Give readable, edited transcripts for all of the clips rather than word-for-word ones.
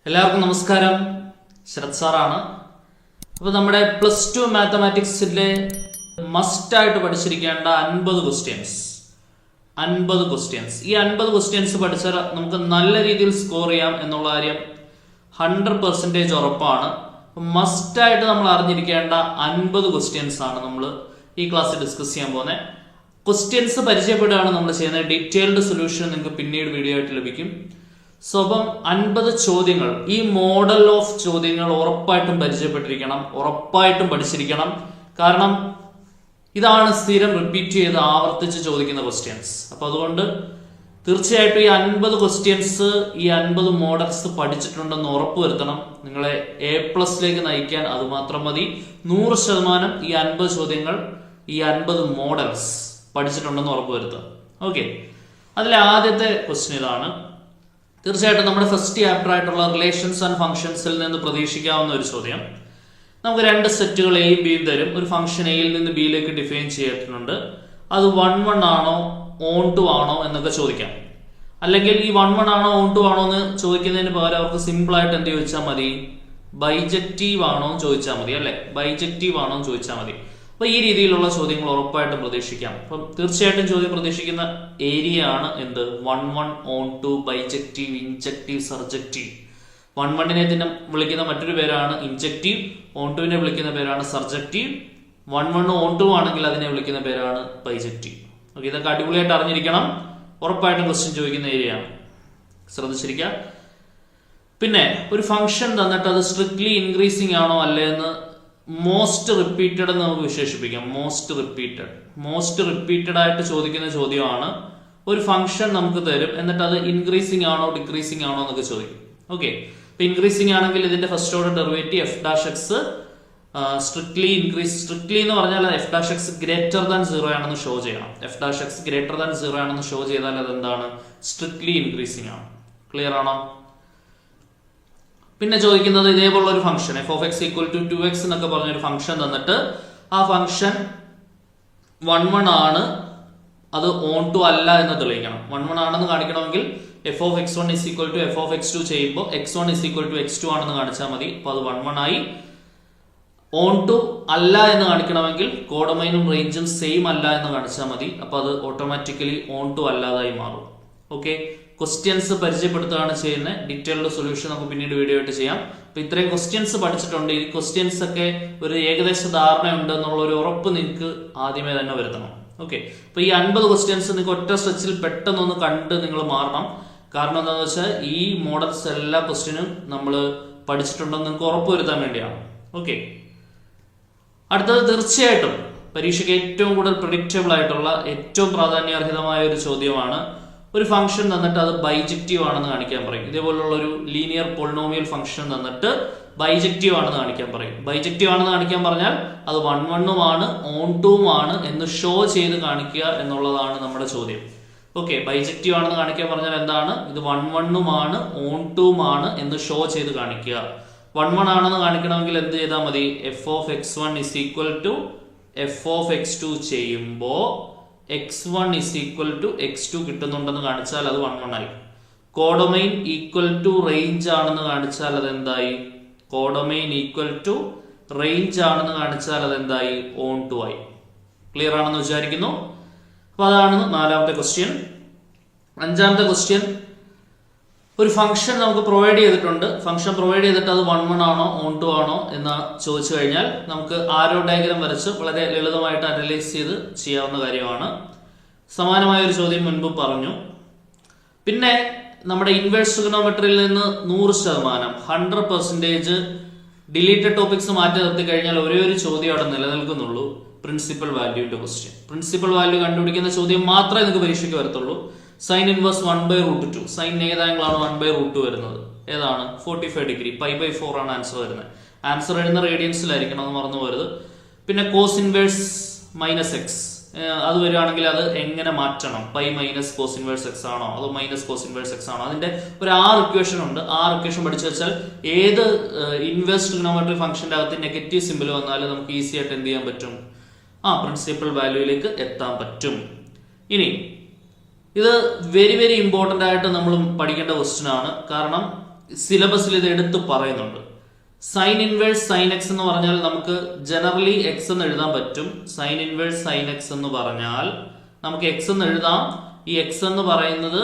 എല്ലാവർക്കും നമസ്കാരം. ശരത് സാറാണ്. അപ്പോൾ നമ്മുടെ +2 മാത്തമാറ്റിക്സിലെ മസ്റ്റായിട്ട് പഠിച്ചിരിക്കേണ്ട 50 ക്വസ്റ്റ്യൻസ് ഈ 50 ക്വസ്റ്റ്യൻസ് പഠിച്ചാൽ നമുക്ക് നല്ല രീതിയിൽ സ്കോർ ചെയ്യാം എന്നുള്ള കാര്യം 100% ഉറപ്പാണ്. മസ്റ്റായിട്ട് നമ്മൾ അറിഞ്ഞിരിക്കേണ്ട 50 ക്വസ്റ്റ്യൻസ് ആണ് നമ്മൾ ഈ ക്ലാസ്സിൽ ഡിസ്കസ് ചെയ്യാൻ പോകുന്നത്. ക്വസ്റ്റ്യൻസ് പരിചയപ്പെടുകയാണ് നമ്മൾ ചെയ്യുന്നത്. ഡീറ്റെയിൽഡ് സൊല്യൂഷൻ നിങ്ങൾക്ക് പിന്നീട് വീഡിയോ ആയിട്ട് ലഭിക്കും. സോ അപ്പം 50 ചോദ്യങ്ങൾ, ഈ മോഡൽ ഓഫ് ചോദ്യങ്ങൾ ഉറപ്പായിട്ടും പരിചയപ്പെട്ടിരിക്കണം, ഉറപ്പായിട്ടും പഠിച്ചിരിക്കണം. കാരണം ഇതാണ് സ്ഥിരം റിപ്പീറ്റ് ചെയ്ത് ആവർത്തിച്ച് ചോദിക്കുന്ന ക്വസ്റ്റ്യൻസ്. അപ്പൊ അതുകൊണ്ട് തീർച്ചയായിട്ടും ഈ 50 ക്വസ്റ്റ്യൻസ്, ഈ 50 മോഡൽസ് പഠിച്ചിട്ടുണ്ടെന്ന് ഉറപ്പുവരുത്തണം. നിങ്ങളെ A+ നയിക്കാൻ അത് മാത്രം മതി. 100% ഈ 50 ചോദ്യങ്ങൾ, ഈ 50 മോഡൽസ് പഠിച്ചിട്ടുണ്ടെന്ന് ഉറപ്പുവരുത്തുക. ഓക്കെ, അതിലെ ആദ്യത്തെ ക്വസ്റ്റ്യൻ ഇതാണ്. തീർച്ചയായിട്ടും നമ്മുടെ ഫസ്റ്റ് ചാപ്റ്റർ ആയിട്ടുള്ള റിലേഷൻസ് ആൻഡ് ഫംഗ്ഷൻസിൽ നിന്ന് പ്രതീക്ഷിക്കാവുന്ന ഒരു ചോദ്യം. നമുക്ക് 2 സെറ്റുകൾ എയും ബിയും തരും. ഒരു ഫംഗ്ഷൻ എയിൽ നിന്ന് ബിയിലേക്ക് ഡിഫൈൻ ചെയ്തിട്ടുണ്ട്. അത് 1 ആണോ ഓൺ ടു ആണോ എന്നൊക്കെ ചോദിക്കാം. അല്ലെങ്കിൽ ഈ 1 ആണോ ഓൺ ടു ആണോ എന്ന് ചോദിക്കുന്നതിന് പകരം അവർക്ക് സിമ്പിൾ ആയിട്ട് എന്ത് ചോദിച്ചാൽ മതി, ബൈജക്റ്റീവ് ആണോ എന്ന് ചോദിച്ചാൽ മതി, അല്ലെ? ബൈജക്റ്റീവ് ആണോ എന്ന് ചോദിച്ചാൽ മതി. അപ്പൊ ഈ രീതിയിലുള്ള ചോദ്യങ്ങൾ ഉറപ്പായിട്ടും പ്രതീക്ഷിക്കാം. അപ്പം തീർച്ചയായിട്ടും ചോദ്യം പ്രതീക്ഷിക്കുന്ന ഏരിയ ആണ് എന്ത്, 1 onto, bijective, injective, surjective. 1നെ വിളിക്കുന്ന മറ്റൊരു പേരാണ് ഇൻജക്റ്റീവ്, ഓൺ ടുവിനെ വിളിക്കുന്ന പേരാണ് സർജക്റ്റീവ്. 1 ഓൺ ടു ആണെങ്കിൽ അതിനെ വിളിക്കുന്ന പേരാണ് ബൈജക്റ്റീവ്. ഓക്കെ, ഇതൊക്കെ അടിപൊളിയായിട്ട് അറിഞ്ഞിരിക്കണം. ഉറപ്പായിട്ടും ക്വസ്റ്റ്യൻ ചോദിക്കുന്ന ഏരിയ ആണ്, ശ്രദ്ധിച്ചിരിക്കുക. പിന്നെ ഒരു ഫംഗ്ഷൻ തന്നിട്ട് അത് സ്ട്രിക്ട്ലി ഇൻക്രീസിങ് ആണോ അല്ലേ എന്ന് മോസ്റ്റ് റിപ്പീറ്റഡ് എന്ന് നമുക്ക് വിശേഷിപ്പിക്കാം. മോസ്റ്റ് റിപ്പീറ്റഡ് ആയിട്ട് ചോദിക്കുന്ന ചോദ്യമാണ്. ഒരു ഫംഗ്ഷൻ നമുക്ക് തരും, എന്നിട്ട് അത് ഇൻക്രീസിങ് ആണോ ഡിക്രീസിങ് ആണോ എന്നൊക്കെ ചോദിക്കും. ഓക്കെ, ഇപ്പൊ ഇൻക്രീസിങ് ആണെങ്കിൽ ഇതിന്റെ first order derivative f'(x) strictly എന്ന് പറഞ്ഞാൽ f'(x) ഗ്രേറ്റർ ദാൻ 0 ആണെന്ന് ഷോ ചെയ്യണം. f'(x) ഗ്രേറ്റർ ദാൻ 0 ആണെന്ന് ഷോ ചെയ്താൽ അതെന്താണ്, സ്ട്രിക്ട്ലി ഇൻക്രീസിങ് ആണ്. ക്ലിയർ ആണോ? പിന്നെ ചോദിക്കുന്നത് ഇതേപോലുള്ള ഒരു ഫംഗ്ഷൻ f(x) = 2x എന്നൊക്കെ പറഞ്ഞൊരു ഫംഗ്ഷൻ തന്നിട്ട് ആ ഫംഗ്ഷൻ 1 ആണ്, അത് ഓൺ ടു അല്ല എന്ന് തെളിയിക്കണം. 1 ആണെന്ന് കാണിക്കണമെങ്കിൽ f(x1) = f(x2) ചെയ്യുമ്പോൾ x1 = x2 ആണെന്ന് കാണിച്ചാൽ മതി. അപ്പൊ അത് 1 ആയി. ഓൺ ടു അല്ല എന്ന് കാണിക്കണമെങ്കിൽ കോഡൊമൈനും റേഞ്ചും സെയിം അല്ല എന്ന് കാണിച്ചാൽ മതി. അപ്പൊ അത് ഓട്ടോമാറ്റിക്കലി ഓൺ ടു അല്ലാതായി മാറും. ഓക്കെ, ക്വസ്റ്റ്യൻസ് പരിചയപ്പെടുത്തുകയാണ് ചെയ്യുന്നത്. ഡീറ്റെയിൽഡ് സൊല്യൂഷൻ നമുക്ക് പിന്നീട് വീഡിയോ ആയിട്ട് ചെയ്യാം. അപ്പൊ ഇത്രയും ക്വസ്റ്റ്യൻസ് പഠിച്ചിട്ടുണ്ട്. ഈ ക്വസ്റ്റ്യൻസ് ഒക്കെ ഒരു ഏകദേശ ധാരണയുണ്ട് എന്നുള്ള ഒരു ഉറപ്പ് നിങ്ങൾക്ക് ആദ്യമേ തന്നെ വരുത്തണം. ഓക്കെ, അപ്പൊ ഈ 50 ക്വസ്റ്റ്യൻസ് നിങ്ങൾക്ക് ഒറ്റ സ്ട്രെച്ചിൽ പെട്ടെന്നൊന്ന് കണ്ട് നിങ്ങൾ മാറണം. കാരണം എന്താണെന്ന് വെച്ചാൽ ഈ മോഡൽസ് എല്ലാ ക്വസ്റ്റ്യനും നമ്മൾ പഠിച്ചിട്ടുണ്ടെന്ന് നിങ്ങൾക്ക് ഉറപ്പ് വരുത്താൻ വേണ്ടിയാണ്. ഓക്കെ, അടുത്തത് തീർച്ചയായിട്ടും പരീക്ഷയ്ക്ക് ഏറ്റവും കൂടുതൽ പ്രെഡിക്റ്റബിൾ ആയിട്ടുള്ള, ഏറ്റവും പ്രാധാന്യാർഹിതമായ ഒരു ചോദ്യമാണ്. ഒരു ഫംഗ്ഷൻ തന്നിട്ട് അത് ബൈജക്റ്റീവ് ആണെന്ന് കാണിക്കാൻ പറയും. ഇതേപോലുള്ള ഒരു ലീനിയർ പോളിനോമിയൽ ഫംഗ്ഷൻ തന്നിട്ട് ബൈജക്റ്റീവ് ആണെന്ന് കാണിക്കാൻ പറയും. ബൈജക്റ്റീവ് ആണെന്ന് കാണിക്കാൻ പറഞ്ഞാൽ അത് 1 ആണ് ഓൺ ടുവും ആണ് എന്ന് ഷോ ചെയ്ത് കാണിക്കുക എന്നുള്ളതാണ് നമ്മുടെ ചോദ്യം. ഓക്കെ, ബൈജക്റ്റീവ് ആണെന്ന് കാണിക്കാൻ പറഞ്ഞാൽ എന്താണ്, ഇത് 1 ആണ് ഓൺ ടുവും ആണ് എന്ന് ഷോ ചെയ്ത് കാണിക്കുക. 1 ആണെന്ന് കാണിക്കണമെങ്കിൽ എന്ത് ചെയ്താൽ മതി, f(x1) = f(x2) ചെയ്യുമ്പോ x1 = x2 കിട്ടുന്നുണ്ടെന്ന് കാണിച്ചാൽ അത് 1 ആയി. കോഡൊമൈൻ ഈക്വൽ ടു റേഞ്ച് ആണെന്ന് കാണിച്ചാൽ അതെന്തായി, കോഡൊമൈൻ ഈക്വൽ ടു റേഞ്ച് ആണെന്ന് കാണിച്ചാൽ അതെന്തായി, ഓൺ ടു ആയി. ക്ലിയർ ആണെന്ന് വിചാരിക്കുന്നു. അപ്പൊ അതാണ് 4ാമത്തെ ക്വസ്റ്റ്യൻ. 5ാമത്തെ ക്വസ്റ്റ്യൻ, ഒരു ഫംഗ്ഷൻ നമുക്ക് പ്രൊവൈഡ് ചെയ്തിട്ടുണ്ട്. ഫംഗ്ഷൻ പ്രൊവൈഡ് ചെയ്തിട്ട് അത് 1 ആണോ ഓൺ ടു ആണോ എന്ന് ചോദിച്ചു കഴിഞ്ഞാൽ നമുക്ക് ആരോ ഡയഗ്രാം വരച്ച് വളരെ ലളിതമായിട്ട് അനലൈസ് ചെയ്ത് ചെയ്യാവുന്ന കാര്യമാണ്. സമാനമായ ഒരു ചോദ്യം മുൻപ് പറഞ്ഞു. പിന്നെ നമ്മുടെ ഇൻവേഴ്സ് ട്രിഗണോമെട്രിയിൽ നിന്ന് 100%, 100% ഡിലീറ്റഡ് ടോപ്പിക്സ് മാറ്റി നിർത്തി കഴിഞ്ഞാൽ ഒരേ ഒരു ചോദ്യം അവിടെ നിലനിൽക്കുന്നുള്ളൂ, പ്രിൻസിപ്പൽ വാല്യൂന്റെ ക്വസ്റ്റ്യൻ. പ്രിൻസിപ്പൽ വാല്യൂ കണ്ടുപിടിക്കുന്ന ചോദ്യം മാത്രമേ നിങ്ങൾക്ക് പരീക്ഷയ്ക്ക് വരത്തുള്ളൂ. Sine inverse 1/√2. സൈൻ ഏത് ആംഗിളാണ് 1/√2 വരുന്നത്? ഏതാണ്? 45 ഡിഗ്രി. π/4 ആണ് ആൻസർ വരുന്നത്. ആൻസർ എഴുതുന്ന റേഡിയൻസിലായിരിക്കണം, അത് മറന്നു പോരുത്. പിന്നെ കോസ് ഇൻവേഴ്സ് -x അത് വരികയാണെങ്കിൽ അത് എങ്ങനെ മാറ്റണം? π - കോസ് ഇൻവേഴ്സ് x ആണോ അതോ മൈനസ് കോസ് ഇൻവേഴ്സ് x ആണോ? അതിന്റെ ഒരു 6 ഇക്വേഷൻ ഉണ്ട്. 6 ഇക്വേഷൻ പഠിച്ചു വെച്ചാൽ ഏത് ഇൻവേഴ്സ് ട്രിഗണോമെട്രി ഫംഗ്ഷന്റെ അകത്ത് നെഗറ്റീവ് സിമ്പിൾ വന്നാലും നമുക്ക് ഈസി ആയിട്ട് എന്ത് ചെയ്യാൻ പറ്റും, പ്രിൻസിപ്പൽ വാല്യൂയിലേക്ക് എത്താൻ പറ്റും. ഇനി ഇത് വെരി ഇമ്പോർട്ടന്റ് ആയിട്ട് നമ്മൾ പഠിക്കേണ്ട ക്വസ്റ്റ്യൻ ആണ്. കാരണം സിലബസിൽ ഇത് എടുത്ത് പറയുന്നുണ്ട്. സൈൻ ഇൻവേഴ്സ് സൈൻ എക്സ് എന്ന് പറഞ്ഞാൽ നമുക്ക് ജനറലി എക്സ് എന്ന് എഴുതാൻ പറ്റും. സൈൻ ഇൻവേഴ്സ് സൈൻ എക്സ് എന്ന് പറഞ്ഞാൽ നമുക്ക് എക്സ് എന്ന് എഴുതാം. ഈ എക്സ് എന്ന് പറയുന്നത്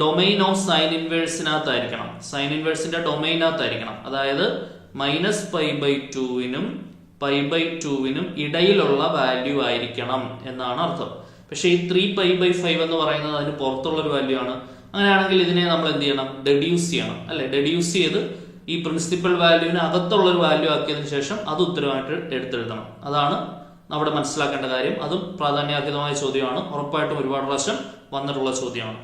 ഡൊമൈൻ ഓഫ് സൈൻ ഇൻവേഴ്സിനകത്തായിരിക്കണം. സൈൻ ഇൻവേഴ്സിന്റെ ഡൊമൈനകത്തായിരിക്കണം. അതായത് -π/2 π/2 ഇടയിലുള്ള വാല്യൂ ആയിരിക്കണം എന്നാണ് അർത്ഥം. പക്ഷേ ഈ 3π/5 എന്ന് പറയുന്നത് അതിന് പുറത്തുള്ള ഒരു വാല്യൂ ആണ്. അങ്ങനെയാണെങ്കിൽ ഇതിനെ നമ്മൾ എന്ത് ചെയ്യണം? ഡെഡ്യൂസ് ചെയ്യണം, അല്ലെ? ഡെഡ്യൂസ് ചെയ്ത് ഈ പ്രിൻസിപ്പൽ വാല്യൂവിന് അകത്തുള്ള ഒരു വാല്യൂ ആക്കിയതിനു ശേഷം അത് ഉത്തരമായിട്ട് എടുത്തെഴുതണം. അതാണ് അവിടെ മനസ്സിലാക്കേണ്ട കാര്യം. അതും പ്രാധാന്യാർഹിതമായ ചോദ്യമാണ്. ഉറപ്പായിട്ടും ഒരുപാട് പ്രാവശ്യം വന്നിട്ടുള്ള ചോദ്യമാണ്.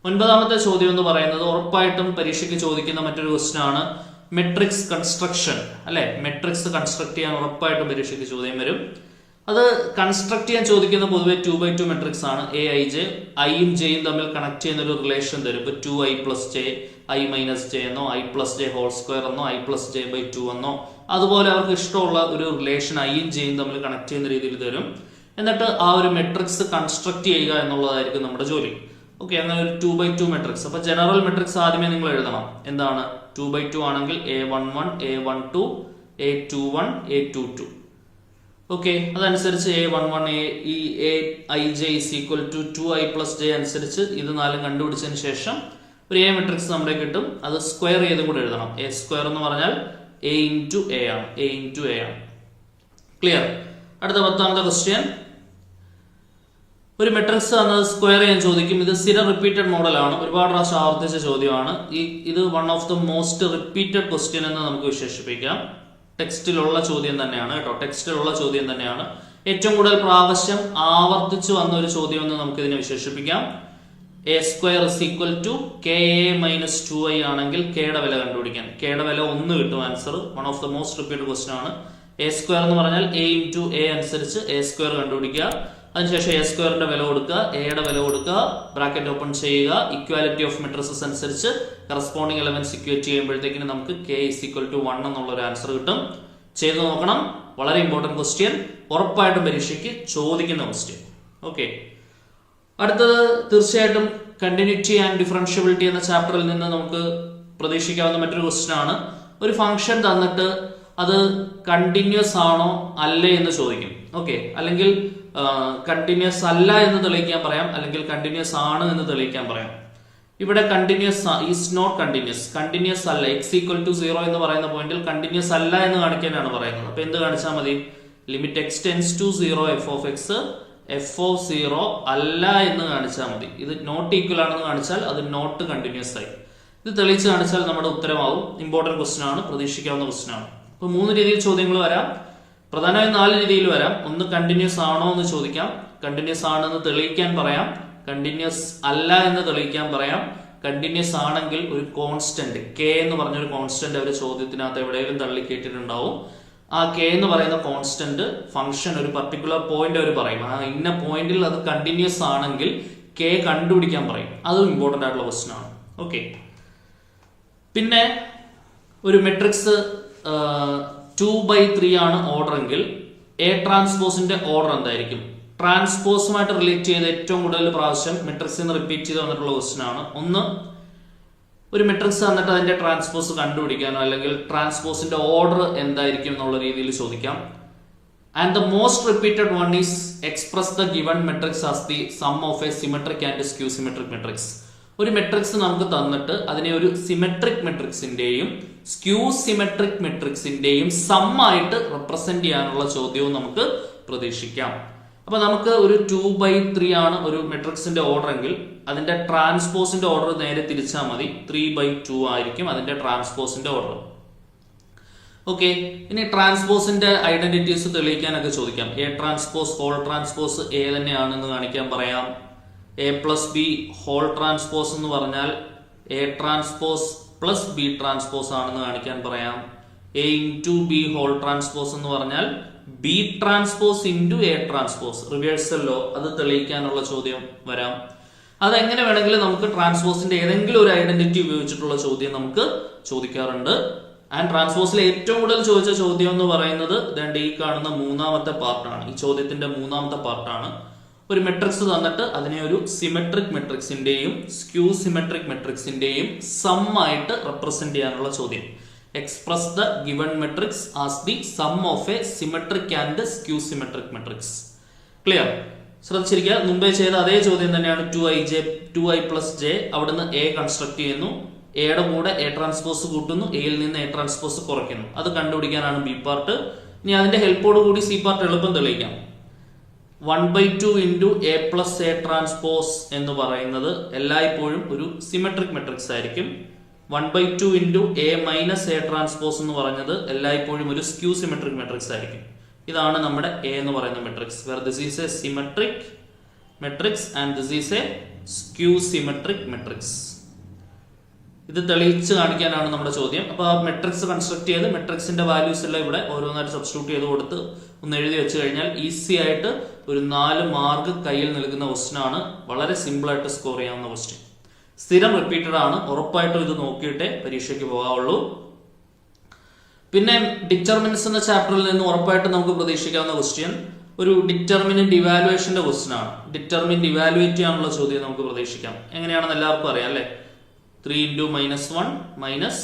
9ാമത്തെ ചോദ്യം എന്ന് പറയുന്നത് ഉറപ്പായിട്ടും പരീക്ഷയ്ക്ക് ചോദിക്കുന്ന മറ്റൊരു ക്വസ്റ്റ്യൻ ആണ് മെട്രിക്സ് കൺസ്ട്രക്ഷൻ, അല്ലെ? മെട്രിക്സ് കൺസ്ട്രക്ട് ചെയ്യാൻ ഉറപ്പായിട്ടും പരീക്ഷയ്ക്ക് ചോദ്യം വരും. അത് കൺസ്ട്രക്ട് ചെയ്യാൻ ചോദിക്കുന്ന പൊതുവെ 2/2 മെട്രിക്സ് ആണ്. AIJ ഐയും ജെയും തമ്മിൽ കണക്ട് ചെയ്യുന്ന ഒരു റിലേഷൻ തരും. ഇപ്പൊ 2i + j i-j എന്നോ i+j² എന്നോ i+j/2 എന്നോ അതുപോലെ അവർക്ക് ഇഷ്ടമുള്ള ഒരു റിലേഷൻ ഐയും ജെയും തമ്മിൽ കണക്ട് ചെയ്യുന്ന രീതിയിൽ തരും. എന്നിട്ട് ആ ഒരു മെട്രിക്സ് കൺസ്ട്രക്ട് ചെയ്യുക എന്നുള്ളതായിരിക്കും നമ്മുടെ ജോലി. ഓക്കെ, അങ്ങനെ ഒരു 2/2 മെട്രിക്സ്. അപ്പൊ ജനറൽ മെട്രിക്സ് ആദ്യമേ നിങ്ങൾ എഴുതണം. എന്താണ്? 2/2 ആണെങ്കിൽ A11 A12 A21 A22. Okay, അതനുസരിച്ച് A11 ഈ Aij = 2i + j അനുസരിച്ച് ഇത് 4 കണ്ടുപിടിച്ചതിന് ശേഷം ഒരു A മെട്രിക്സ് നമ്മുടെ കിട്ടും. അത് സ്ക്വയർ ചെയ്ത് കൂടെ എഴുതണം. A² എന്ന് പറഞ്ഞാൽ A × A ആണ്. A × A ആണ്. ക്ലിയർ? അടുത്ത 10ാമത്തെ ക്വസ്റ്റ്യൻ. ഒരു മെട്രിക്സ് എന്നത് സ്ക്വയർ ചെയ്യാൻ ചോദിക്കും. ഇത് സ്ഥിര റിപ്പീറ്റഡ് മോഡലാണ്. ഒരുപാട് പ്രാവശ്യം ആവർത്തിച്ച ചോദ്യമാണ്. ഇത് one of the most repeated question എന്ന് നമുക്ക് വിശേഷിപ്പിക്കാം. ടെക്സ്റ്റിലുള്ള ചോദ്യം തന്നെയാണ് കേട്ടോ. ടെക്സ്റ്റിലുള്ള ചോദ്യം തന്നെയാണ്. ഏറ്റവും കൂടുതൽ പ്രാവശ്യം ആവർത്തിച്ചു വന്ന ഒരു ചോദ്യം എന്ന് നമുക്ക് ഇതിനെ വിശേഷിപ്പിക്കാം. A² = KA - 2i ആണെങ്കിൽ കെയുടെ വില കണ്ടുപിടിക്കാൻ. കെയുടെ വില 1 കിട്ടും answer. One of the most repeated question ആണ്. A² എന്ന് പറഞ്ഞാൽ A × A അനുസരിച്ച് A² കണ്ടുപിടിക്കുക. അതിനുശേഷം A² വില കൊടുക്കുക, എയുടെ വില കൊടുക്കുക, ബ്രാക്കറ്റ് ഓപ്പൺ ചെയ്യുക. ഇക്വാലിറ്റി ഓഫ് മെട്രിസസ് അനുസരിച്ച് കറസ്പോണ്ടിങ് എലമെന്റ്സ് ഇക്വേറ്റ് ചെയ്യുമ്പോഴത്തേക്കിന് നമുക്ക് K = 1 എന്നുള്ള ഒരു ആൻസർ കിട്ടും. ചെയ്തു നോക്കണം. വളരെ ഇമ്പോർട്ടന്റ് ക്വസ്റ്റ്യൻ. ഉറപ്പായിട്ടും പരീക്ഷയ്ക്ക് ചോദിക്കുന്ന ക്വസ്റ്റ്യൻ. ഓക്കെ, അടുത്തത് തീർച്ചയായിട്ടും കണ്ടിന്യൂറ്റി ആൻഡ് ഡിഫറൻഷ്യബിലിറ്റി എന്ന ചാപ്റ്ററിൽ നിന്ന് നമുക്ക് പ്രതീക്ഷിക്കാവുന്ന മറ്റൊരു ക്വസ്റ്റ്യൻ ആണ്. ഒരു ഫംഗ്ഷൻ തന്നിട്ട് അത് കണ്ടിന്യൂസ് ആണോ അല്ലേ എന്ന് ചോദിക്കും. ഓക്കെ, അല്ലെങ്കിൽ കണ്ടിന്യൂസ് അല്ല എന്ന് തെളിയിക്കാൻ പറയാം, അല്ലെങ്കിൽ കണ്ടിന്യൂസ് ആണ് എന്ന് തെളിയിക്കാൻ പറയാം. ഇവിടെ കണ്ടിന്യൂസ് ഈസ് നോട്ട് കണ്ടിന്യൂസ് അല്ല. x = 0 എന്ന് പറയുന്ന പോയിന്റിൽ കണ്ടിന്യൂസ് അല്ല എന്ന് കാണിക്കാനാണ് പറയുന്നത്. അപ്പൊ എന്ത് കാണിച്ചാൽ മതി? ലിമിറ്റ് x → 0 f(x) f(0) അല്ല എന്ന് കാണിച്ചാൽ മതി. ഇത് നോട്ട് ഈക്വൽ ആണെന്ന് കാണിച്ചാൽ അത് നോട്ട് കണ്ടിന്യൂസ് ആയി. ഇത് തെളിയിച്ച് കാണിച്ചാൽ നമ്മുടെ ഉത്തരമാവും. ഇമ്പോർട്ടന്റ് ക്വസ്റ്റ്യൻ ആണ്, പ്രതീക്ഷിക്കാവുന്ന ക്വസ്റ്റ്യൻ ആണ്. അപ്പൊ 3 രീതിയിൽ ചോദ്യങ്ങൾ വരാം. പ്രധാനമായും 4 രീതിയിൽ വരാം. ഒന്ന് കണ്ടിന്യൂസ് ആണോ എന്ന് ചോദിക്കാം, കണ്ടിന്യൂസ് ആണെന്ന് തെളിയിക്കാൻ പറയാം, കണ്ടിന്യൂസ് അല്ല എന്ന് തെളിയിക്കാൻ പറയാം. കണ്ടിന്യൂസ് ആണെങ്കിൽ ഒരു കോൺസ്റ്റന്റ് K എന്ന് പറഞ്ഞൊരു കോൺസ്റ്റന്റ് അവർ ചോദ്യത്തിനകത്ത് എവിടെയെങ്കിലും തള്ളിക്കേറ്റിട്ടുണ്ടാവും. ആ K എന്ന് പറയുന്ന കോൺസ്റ്റന്റ് ഫംഗ്ഷൻ ഒരു പർട്ടിക്കുലർ പോയിന്റ് അവർ പറയും. ആ ഇന്ന പോയിന്റിൽ അത് കണ്ടിന്യൂസ് ആണെങ്കിൽ K കണ്ടുപിടിക്കാൻ പറയും. അതും ഇമ്പോർട്ടന്റ് ആയിട്ടുള്ള ക്വസ്റ്റ്യൻ ആണ്. ഓക്കെ, പിന്നെ ഒരു മെട്രിക്സ് 2/3 ആണ് ഓർഡർ എങ്കിൽ A ട്രാൻസ്പോസിന്റെ ഓർഡർ എന്തായിരിക്കും? ട്രാൻസ്പോസുമായിട്ട് റിലേറ്റ് ചെയ്ത് ഏറ്റവും കൂടുതൽ പ്രാവശ്യം മെട്രിക്സിൽ റിപ്പീറ്റ് ചെയ്ത് വന്നിട്ടുള്ള ക്വസ്റ്റ്യൻ ആണ്. ഒന്ന്, ഒരു മെട്രിക്സ് തന്നിട്ട് അതിന്റെ ട്രാൻസ്പോസ് കണ്ടുപിടിക്കാനോ അല്ലെങ്കിൽ ട്രാൻസ്പോസിന്റെ ഓർഡർ എന്തായിരിക്കും എന്നുള്ള രീതിയിൽ ചോദിക്കാം. And the most repeated one is express the given matrix as the sum of a symmetric and skew symmetric matrix. ഒരു മെട്രിക്സ് നമുക്ക് തന്നിട്ട് അതിനെ ഒരു സിമെട്രിക് മെട്രിക്സിന്റെയും സ്ക്യൂ സിമെട്രിക് മെട്രിക്സിന്റെയും സം ആയിട്ട് റെപ്രസെന്റ് ചെയ്യാനുള്ള ചോദ്യവും നമുക്ക് പ്രതീക്ഷിക്കാം. അപ്പൊ നമുക്ക് ഒരു 2/3 ആണ് ഒരു മെട്രിക്സിന്റെ ഓർഡർ എങ്കിൽ അതിന്റെ ട്രാൻസ്പോസിന്റെ ഓർഡർ നേരെ തിരിച്ചാൽ മതി. 3/2 ആയിരിക്കും അതിന്റെ ട്രാൻസ്പോസിന്റെ ഓർഡർ. ഓക്കെ, ഇനി ട്രാൻസ്പോസിന്റെ ഐഡന്റിറ്റീസ് തെളിയിക്കാനൊക്കെ ചോദിക്കാം. A transpose whole transpose A തന്നെയാണെന്ന് കാണിക്കാൻ പറയാം. A+B ഹോൾ ട്രാൻസ്പോസ് എന്ന് പറഞ്ഞാൽ A ട്രാൻസ്പോസ് + B ട്രാൻസ്പോസ് ആണെന്ന് കാണിക്കാൻ പറയാം. A × B ഹോൾ ട്രാൻസ്പോസ് എന്ന് പറഞ്ഞാൽ B transpose × A transpose reversal law, അത് തെളിയിക്കാനുള്ള ചോദ്യം വരാം. അതെങ്ങനെ വേണമെങ്കിലും നമുക്ക് ട്രാൻസ്പോസിന്റെ ഏതെങ്കിലും ഒരു ഐഡന്റിറ്റി ഉപയോഗിച്ചിട്ടുള്ള ചോദ്യം നമുക്ക് ചോദിക്കാറുണ്ട്. ആൻഡ് ട്രാൻസ്പോസിലെ ഏറ്റവും കൂടുതൽ ചോദിച്ച ചോദ്യം എന്ന് പറയുന്നത് ഈ കാണുന്ന 3ാമത്തെ പാർട്ടാണ്. ഈ ചോദ്യത്തിന്റെ 3ാമത്തെ പാർട്ടാണ്. ഒരു മെട്രിക്സ് തന്നിട്ട് അതിനെ ഒരു സിമെട്രിക് മെട്രിക്സിന്റെയും സ്ക്യൂ സിമെട്രിക് മെട്രിക്സിന്റെയും സം ആയിട്ട് റെപ്രസെന്റ് ചെയ്യാനുള്ള ചോദ്യം. Express the given matrix as the sum of a symmetric and skew symmetric matrix. Clear? ശ്രദ്ധിച്ചിരിക്കുക. മുമ്പേ ചെയ്ത അതേ ചോദ്യം തന്നെയാണ്. 2i plus j. അവിടുന്ന് എ കൺസ്ട്രക്ട് ചെയ്യുന്നു, എയുടെ കൂടെ എ ട്രാൻസ്പോസ് കൂട്ടുന്നു, എയിൽ നിന്ന് എ ട്രാൻസ്പോസ് കുറയ്ക്കുന്നു. അത് കണ്ടുപിടിക്കാനാണ് ബി പാർട്ട്. ഇനി അതിന്റെ ഹെൽപ്പോട് കൂടി സി പാർട്ട് എളുപ്പം തെളിയിക്കാം. 1/2 into a plus a transpose എന്ന് പറയുന്നത് എല്ലായ്പ്പോഴും ഒരു സിമെട്രിക് മെട്രിക്സ് ആയിരിക്കും. 1/2 into a minus a transpose എന്ന് പറഞ്ഞത് എല്ലായ്പ്പോഴും ഒരു സ്ക്യൂ സിമെട്രിക് മെട്രിക്സ് ആയിരിക്കും. ഇതാണ് നമ്മുടെ എ എന്ന് പറയുന്ന matrix. Where this is a symmetric matrix and this is a skew symmetric matrix. ഇത് തെളിയിച്ച് കാണിക്കാനാണ് നമ്മുടെ ചോദ്യം. അപ്പൊ ആ മെട്രിക്സ് കൺസ്ട്രക്ട് ചെയ്ത് മെട്രിക്സിന്റെ വാല്യൂസ് എല്ലാം ഇവിടെ ഓരോന്നായിട്ട് സബ്സ്റ്റിറ്റ്യൂട്ട് ചെയ്ത് കൊടുത്ത് ഒന്ന് എഴുതി വെച്ച് കഴിഞ്ഞാൽ ഈസി ആയിട്ട് ഒരു 4 മാർക്ക് കയ്യിൽ നൽകുന്ന ക്വസ്റ്റ്യൻ ആണ്. വളരെ സിമ്പിൾ ആയിട്ട് സ്കോർ ചെയ്യാവുന്ന ക്വസ്റ്റ്യൻ. സ്ഥിരം റിപ്പീറ്റഡ് ആണ്. ഉറപ്പായിട്ടും ഇത് നോക്കിയിട്ടേ പരീക്ഷയ്ക്ക് പോകാവുള്ളൂ. പിന്നെ ഡിറ്റർമിനൻസ് എന്ന ചാപ്റ്ററിൽ നിന്ന് ഉറപ്പായിട്ട് നമുക്ക് പ്രതീക്ഷിക്കാവുന്ന ക്വസ്റ്റ്യൻ ഒരു ഡിറ്റർമിനന്റ് ഇവാലുവേഷന്റെ ക്വസ്റ്റ്യൻ ആണ്. ഡിറ്റർമിനന്റ് ഇവാലുവേറ്റ് ചെയ്യാനുള്ള ചോദ്യം നമുക്ക് പ്രതീക്ഷിക്കാം. എങ്ങനെയാണെന്ന് എല്ലാവർക്കും അറിയാം അല്ലെ? 3 into -1 minus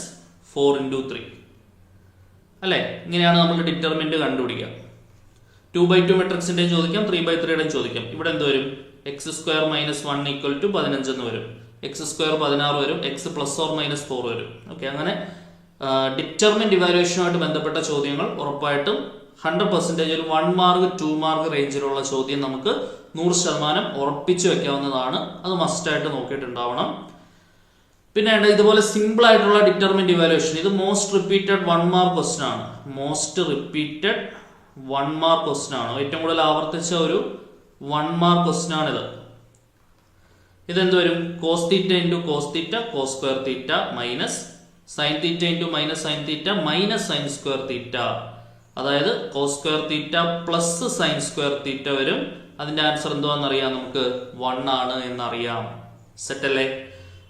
4 into 3 അല്ലെ? ഇങ്ങനെയാണ് നമ്മൾ ഡിറ്റർമിനന്റ് കണ്ടുപിടിക്കുക. 2/2 മെട്രിക്സിന്റെ ചോദിക്കാം, 3/3 ചോദിക്കാം. ഇവിടെ എന്ത് വരും? x² - 1 = 15 എന്ന് വരും. x² 16 വരും, x ± 4 വരും. ഓക്കെ, അങ്ങനെ ഡിറ്റർമിനന്റ് ഇവാലുവേഷനുമായിട്ട് ബന്ധപ്പെട്ട ചോദ്യങ്ങൾ ഉറപ്പായിട്ടും 100% ഒരു 1 മാർക്ക് 2 മാർക്ക് റേഞ്ചിലുള്ള ചോദ്യം നമുക്ക് 100% ഉറപ്പിച്ചു വെക്കാവുന്നതാണ്. അത് മസ്റ്റായിട്ട് നോക്കിയിട്ടുണ്ടാവണം. പിന്നെ ഇതുപോലെ സിമ്പിൾ ആയിട്ടുള്ള ഡിറ്റർമിനന്റ് ഇവാലുവേഷൻ, ഇത് മോസ്റ്റ് റിപ്പീറ്റഡ് 1 മാർക്ക് ക്വസ്റ്റ്യൻ ആണ്. മോസ്റ്റ് റിപ്പീറ്റഡ് 1 മാർക്ക് ക്വസ്റ്റ്യൻ ആണ്. ഏറ്റവും കൂടുതൽ ആവർത്തിച്ച ഒരു 1 മാർക്ക് ക്വസ്റ്റ്യൻ ആണിത്. ഇതെന്ത് വരും? cos θ × cos θ cos square θ minus sin θ × minus sin θ minus sin square θ. അതായത് cos square θ plus sin square θ വരും. അതിന്റെ ആൻസർ എന്തുവാന്ന് അറിയാം നമുക്ക്? 1 ആണ് എന്നറിയാം. സെറ്റ് അല്ലേ?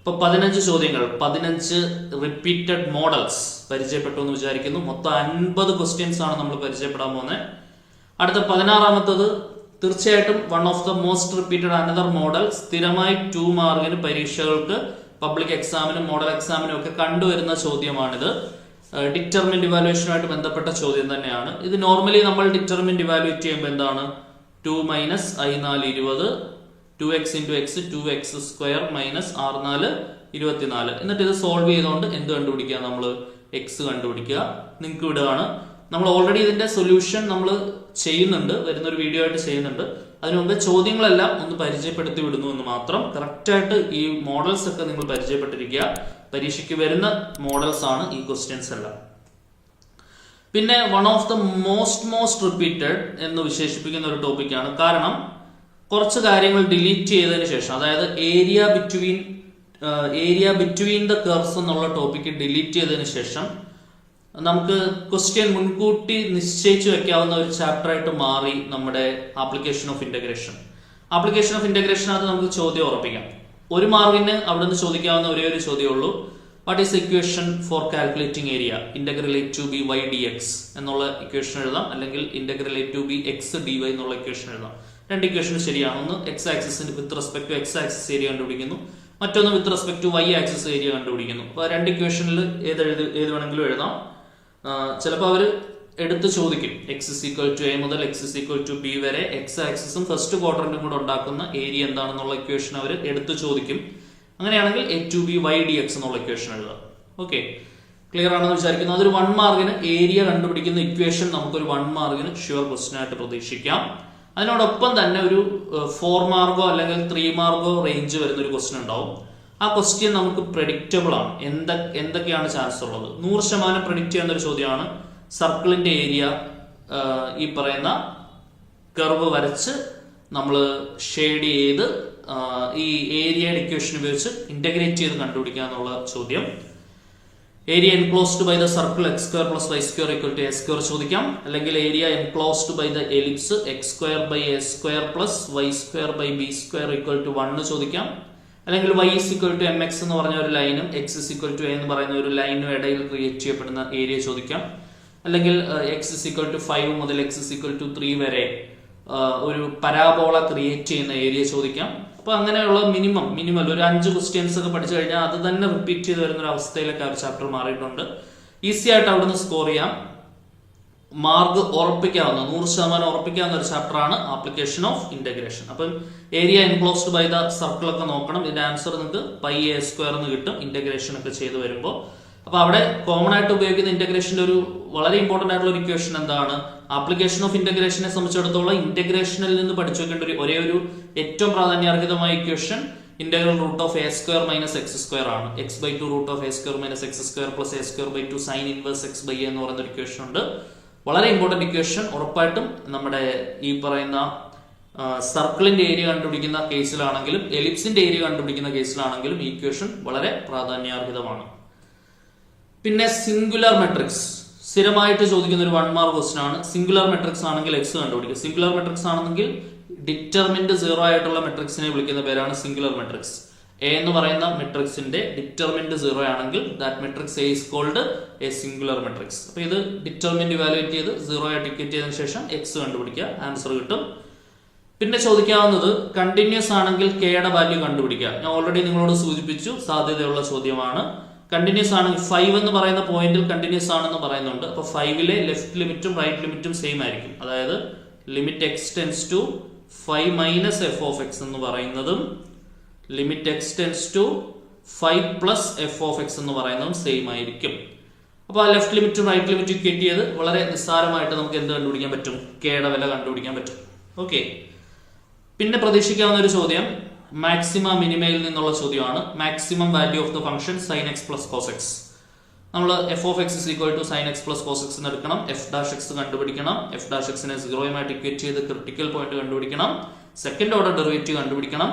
ഇപ്പൊ 15 ചോദ്യങ്ങൾ, 15 റിപ്പീറ്റഡ് മോഡൽസ് പരിചയപ്പെട്ടു എന്ന് വിചാരിക്കുന്നു. മൊത്തം 50 ക്വസ്റ്റ്യൻസ് ആണ് നമ്മൾ പരിചയപ്പെടാൻ പോകുന്നത്. അടുത്ത 16-ാമത്തത് തീർച്ചയായിട്ടും one of the most repeated another model. സ്ഥിരമായി 2 മാർക്കിന് പരീക്ഷകൾക്ക് പബ്ലിക് എക്സാമിനും മോഡൽ എക്സാമിനും ഒക്കെ കണ്ടുവരുന്ന ചോദ്യമാണിത്. ഡിറ്റർമിനന്റ് ഇവാലുവേഷനുമായിട്ട് ബന്ധപ്പെട്ട ചോദ്യം തന്നെയാണ് ഇത്. നോർമലി നമ്മൾ ഡിറ്റർമിനന്റ് ഇവാലുവേറ്റ് ചെയ്യുമ്പോൾ എന്താണ്? 2 - i4 20, 2x × x 2x² - r4 24. എന്നിട്ട് ഇത് സോൾവ് ചെയ്തുകൊണ്ട് എന്ത് കണ്ടുപിടിക്കുക? നമ്മൾ എക്സ് കണ്ടുപിടിക്കുക. നിങ്ങൾക്ക് വിടുകയാണ്. നമ്മൾ ഓൾറെഡി ഇതിന്റെ സൊല്യൂഷൻ നമ്മൾ ചെയ്യുന്നുണ്ട്, വരുന്നൊരു വീഡിയോ ആയിട്ട് ചെയ്യുന്നുണ്ട്. അതിനു മുമ്പ് ചോദ്യങ്ങളെല്ലാം ഒന്ന് പരിചയപ്പെടുത്തി വിടുന്നു എന്ന് മാത്രം. കറക്റ്റായിട്ട് ഈ മോഡൽസ് ഒക്കെ നിങ്ങൾ പരിചയപ്പെട്ടിരിക്കുക. പരീക്ഷയ്ക്ക് വരുന്ന മോഡൽസ് ആണ് ഈ ക്വസ്റ്റ്യൻസ് എല്ലാം. പിന്നെ one of the most repeated എന്ന് വിശേഷിപ്പിക്കുന്ന ഒരു ടോപ്പിക്കാണ്. കാരണം കുറച്ച് കാര്യങ്ങൾ ഡിലീറ്റ് ചെയ്തതിന് ശേഷം, അതായത് ഏരിയ ബിറ്റ്വീൻ ദ കർവ്സ് എന്നുള്ള ടോപ്പിക്ക് ഡിലീറ്റ് ചെയ്തതിന് ശേഷം നമുക്ക് ക്വസ്റ്റ്യൻ മുൻകൂട്ടി നിശ്ചയിച്ചു വെക്കാവുന്ന ഒരു ചാപ്റ്റർ ആയിട്ട് മാറി നമ്മുടെ application of integration. Application of ഇന്റഗ്രേഷനകത്ത് നമുക്ക് ചോദ്യം ഉറപ്പിക്കാം. 1 മാർക്കിന് അവിടെ നിന്ന് ചോദിക്കാവുന്ന ഒരേ ഒരു ചോദ്യമേ ഉള്ളൂ. What is equation for calculating area? Integral a to b y dx എന്നുള്ള ഇക്വേഷൻ എഴുതാം, അല്ലെങ്കിൽ integral a to b x dy എന്നുള്ള ഇക്വേഷൻ എഴുതാം. 2 ഇക്വേഷൻ ശരിയാണ്. ഒന്ന് x ആക്സിസിന്റെ with respect to x axis area കണ്ടുപിടിക്കുന്നു, മറ്റൊന്ന് with respect to y axis area കണ്ടുപിടിക്കുന്നു. അപ്പോൾ 2 ഇക്വേഷനിൽ ഏത് വേണമെങ്കിലും എഴുതാം. ചിലപ്പോൾ അവർ എടുത്ത് ചോദിക്കും x = a മുതൽ x = b വരെ x ആക്സിസും ഫസ്റ്റ് ക്വാഡ്രന്റും കൂടെ ഉണ്ടാക്കുന്ന ഏരിയ എന്താണെന്നുള്ള ഇക്വേഷൻ അവർ എടുത്ത് ചോദിക്കും. അങ്ങനെയാണെങ്കിൽ a to b y dx എന്നുള്ള ഇക്വേഷൻ എഴുതാം. ഓക്കെ, ക്ലിയർ ആണെന്ന് വിചാരിക്കുന്നു. അതൊരു 1 മാർക്കിന് ഏരിയ കണ്ടുപിടിക്കുന്ന ഇക്വേഷൻ നമുക്കൊരു 1 മാർക്കിന് ഷ്യൂർ ക്വസ്റ്റ്യൻ ആയിട്ട് പ്രതീക്ഷിക്കാം. അതിനോടൊപ്പം തന്നെ ഒരു 4 മാർക്കോ അല്ലെങ്കിൽ 3 മാർക്കോ റേഞ്ച് വരുന്ന ഒരു ക്വസ്റ്റ്യൻ ഉണ്ടാവും. ആ ക്വസ്റ്റ്യൻ നമുക്ക് പ്രെഡിക്റ്റബിൾ ആണ്. എന്തൊക്കെയാണ് ചാൻസ് ഉള്ളത്? 100% പ്രെഡിക്റ്റ് ചെയ്യുന്ന ഒരു ചോദ്യമാണ്. സർക്കിളിന്റെ ഏരിയ ഈ പറയുന്ന കർവ് വരച്ച് നമ്മൾ ഷെയ്ഡ് ചെയ്ത് ഈ ഏരിയയുടെ ഇക്വേഷൻ ഉപയോഗിച്ച് ഇന്റഗ്രേറ്റ് ചെയ്ത് കണ്ടുപിടിക്കുക എന്നുള്ള ചോദ്യം. Area enclosed by the circle x² + y² = a² ചോദിക്കാം. അല്ലെങ്കിൽ area enclosed by the ellipse x² / a² + y² / b² = 1 ചോദിക്കാം. അല്ലെങ്കിൽ y = mx എന്ന് പറഞ്ഞ ഒരു ലൈനും x = a എന്ന് പറയുന്ന ഒരു ലൈനും ഇടയിൽ ക്രിയേറ്റ് ചെയ്യപ്പെടുന്ന ഏരിയ ചോദിക്കാം. അല്ലെങ്കിൽ x = 5 മുതൽ x = 3 വരെ ഒരു പരാബോള ക്രിയേറ്റ് ചെയ്യുന്ന ഏരിയ ചോദിക്കാം. അപ്പൊ അങ്ങനെയുള്ള മിനിമം ഒരു 5 ക്വസ്റ്റ്യൻസ് ഒക്കെ പഠിച്ചു കഴിഞ്ഞാൽ അത് തന്നെ റിപ്പീറ്റ് ചെയ്ത് വരുന്ന ഒരു അവസ്ഥയിലൊക്കെ ആ ചാപ്റ്റർ മാറിയിട്ടുണ്ട്. ഈസി ആയിട്ട് അവിടുന്ന് സ്കോർ ചെയ്യാം. മാർക്ക് ഉറപ്പിക്കാവുന്ന 100% ഉറപ്പിക്കാവുന്ന ഒരു ചാപ്റ്റർ ആണ് ആപ്ലിക്കേഷൻ ഓഫ് ഇന്റഗ്രേഷൻ. അപ്പം area enclosed by the circle ഒക്കെ നോക്കണം. ഇതിന്റെ ആൻസർ നിങ്ങൾക്ക് പൈ എ സ്ക്വയർ എന്ന് കിട്ടും ഇന്റഗ്രേഷൻ ഒക്കെ ചെയ്ത് വരുമ്പോൾ. അപ്പൊ അവിടെ കോമൺ ആയിട്ട് ഉപയോഗിക്കുന്ന ഇന്റഗ്രേഷന്റെ ഒരു വളരെ ഇമ്പോർട്ടന്റ് ആയിട്ടുള്ള ഒരു ഇക്വേഷൻ എന്താണ്? ആപ്ലിക്കേഷൻ ഓഫ് ഇന്റഗ്രേഷനെ സംബന്ധിച്ചിടത്തോളം ഇന്റഗ്രേഷനിൽ നിന്ന് പഠിച്ചു വെക്കേണ്ട ഒരേ ഒരു ഏറ്റവും പ്രാധാന്യാർഹിതമായ equation integral root of a square minus x square ആണ്. x/2 root of a square minus x square plus a square by 2 sine inverse x by എന്ന് പറയുന്ന ഒരു ഇക്വേഷൻ ഉണ്ട്. വളരെ ഇമ്പോർട്ടന്റ് ഇക്വേഷൻ. ഉറപ്പായിട്ടും നമ്മുടെ ഈ പറയുന്ന സർക്കിളിന്റെ ഏരിയ കണ്ടുപിടിക്കുന്ന കേസിലാണെങ്കിലും എലിപ്സിന്റെ ഏരിയ കണ്ടുപിടിക്കുന്ന കേസിലാണെങ്കിലും ഈ ഇക്വേഷൻ വളരെ പ്രാധാന്യാർഹിതമാണ്. പിന്നെ സിംഗുലർ മെട്രിക്സ് സ്ഥിരമായിട്ട് ചോദിക്കുന്ന ഒരു 1 മാർക്ക് ക്വസ്റ്റൻ ആണ്. സിംഗുലർ മെട്രിക്സ് ആണെങ്കിൽ എക്സ് കണ്ടുപിടിക്കുക. സിംഗുലർ മെട്രിക്സ് ആണെങ്കിൽ ഡിറ്റർമിന്റ് 0 ആയിട്ടുള്ള മെട്രിക്സിനെ വിളിക്കുന്ന പേരാണ് സിംഗുലർ മെട്രിക്സ്. എ എന്ന് പറയുന്ന മെട്രിക്സിന്റെ ഡിറ്റർമിന്റ് 0 ആണെങ്കിൽ that matrix A is called a singular matrix. അപ്പൊ ഇത് ഡിറ്റർമിന്റ് ഇവാലുവേറ്റ് ചെയ്ത് 0 ആയിട്ട് ഇക്വേറ്റ് ചെയ്തതിനു ശേഷം എക്സ് കണ്ടുപിടിക്കുക, ആൻസർ കിട്ടും. പിന്നെ ചോദിക്കാവുന്നത് കണ്ടിന്യൂസ് ആണെങ്കിൽ കെയുടെ വാല്യൂ കണ്ടുപിടിക്കുക. ഞാൻ ഓൾറെഡി നിങ്ങളോട് സൂചിപ്പിച്ചു, സാധ്യതയുള്ള ചോദ്യമാണ്. കണ്ടിന്യൂസ് ആണെങ്കിൽ 5 എന്ന് പറയുന്ന പോയിന്റിൽ കണ്ടിന്യൂസ് ആണെന്ന് പറയുന്നുണ്ട്. അപ്പൊ 5ലെ ലെഫ്റ്റ് ലിമിറ്റും റൈറ്റ് ലിമിറ്റും സെയിം ആയിരിക്കും. അതായത് limit x tends to 5 minus f of x എന്ന് പറയുന്നതും limit x tends to 5 plus f of x എന്ന് പറയുന്നതും സെയിം ആയിരിക്കും. അപ്പൊ ആ ലെഫ്റ്റ് ലിമിറ്റും റൈറ്റ് ലിമിറ്റും കെറ്റ് ചെയ്ത് വളരെ നിസ്സാരമായിട്ട് നമുക്ക് എന്ത് കണ്ടുപിടിക്കാൻ പറ്റും? കെയുടെ വില കണ്ടുപിടിക്കാൻ പറ്റും. ഓക്കെ. പിന്നെ പ്രതീക്ഷിക്കാവുന്ന ഒരു ചോദ്യം മാക്സിമ മിനിമയിൽ നിന്നുള്ള ചോദ്യമാണ്. Maximum value of the function sine x plus cos x. നമ്മൾ f of x is equal to sine x plus cos x എന്ന് എടുക്കണം. എഫ് ഡാഷ് എക്സ് കണ്ടുപിടിക്കണം. എഫ് ഡാഷ് എക്സിനെ 0 ഇക്വേറ്റ് ചെയ്ത് ക്രിട്ടിക്കൽ പോയിന്റ് കണ്ടുപിടിക്കണം. സെക്കൻഡ് ഓർഡർ ഡെറിവേറ്റീവ് കണ്ടുപിടിക്കണം.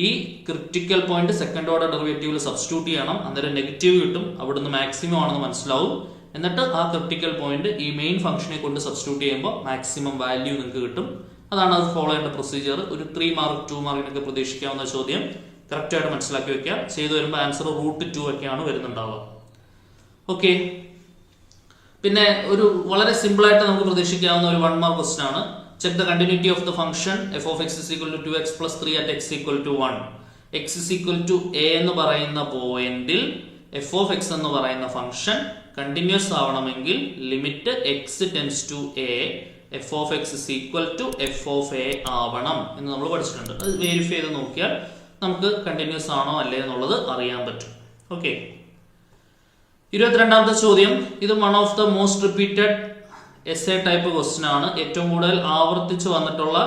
ഈ critical point second order ഡെറിവേറ്റീവിൽ സബ്സ്റ്റിറ്റ്യൂട്ട് ചെയ്യണം. അന്നേരം നെഗറ്റീവ് കിട്ടും. അവിടുന്ന് മാക്സിമം ആണെന്ന് മനസ്സിലാവും. എന്നിട്ട് ആ ക്രിട്ടിക്കൽ പോയിന്റ് ഈ മെയിൻ ഫംഗ്ഷനെ കൊണ്ട് സബ്സ്റ്റിറ്റ്യൂട്ട് ചെയ്യുമ്പോൾ മാക്സിമം വാല്യൂ നിങ്ങൾക്ക് കിട്ടും. അതാണ് അത് ഫോളോ ചെയ്യേണ്ട പ്രൊസീജിയർ. ഒരു 3 മാർക്ക് 2 മാർക്കിനൊക്കെ പ്രതീക്ഷിക്കാവുന്ന ചോദ്യം കറക്റ്റ് ആയിട്ട് മനസ്സിലാക്കി വെക്കുക. ചെയ്തു വരുമ്പോൾ ആൻസർ √2 ഒക്കെയാണ് വരുന്നുണ്ടാവുക. ഓക്കെ. പിന്നെ ഒരു വളരെ സിമ്പിൾ ആയിട്ട് നമുക്ക് പ്രതീക്ഷിക്കാവുന്ന ഒരു 1 മാർക്ക് ക്വസ്റ്റൻ ആണ്. Check the continuity of the function f of x is equal to 2x plus 3 at x equal to 1. X is equal to A എന്ന് പറയുന്ന പോയിന്റിൽ എഫ് ഓഫ് എക്സ് എന്ന് പറയുന്ന ഫംഗ്ഷൻ കണ്ടിന്യൂസ് ആവണമെങ്കിൽ limit x tends to A f of x is equal to f of A ആവണം എന്ന് നമ്മൾ പഠിച്ചിട്ടുണ്ട്. അത് വെരിഫൈ ചെയ്ത് നോക്കിയാൽ നമുക്ക് കണ്ടിന്യൂസ് ആണോ അല്ലേ എന്നുള്ളത് അറിയാൻ പറ്റും. ഓക്കെ. 22ാമത്തെ ചോദ്യം. ഇത് one of the most repeated SA type question ആണ്. ഏറ്റവും കൂടുതൽ ആവർത്തിച്ച് വന്നിട്ടുള്ള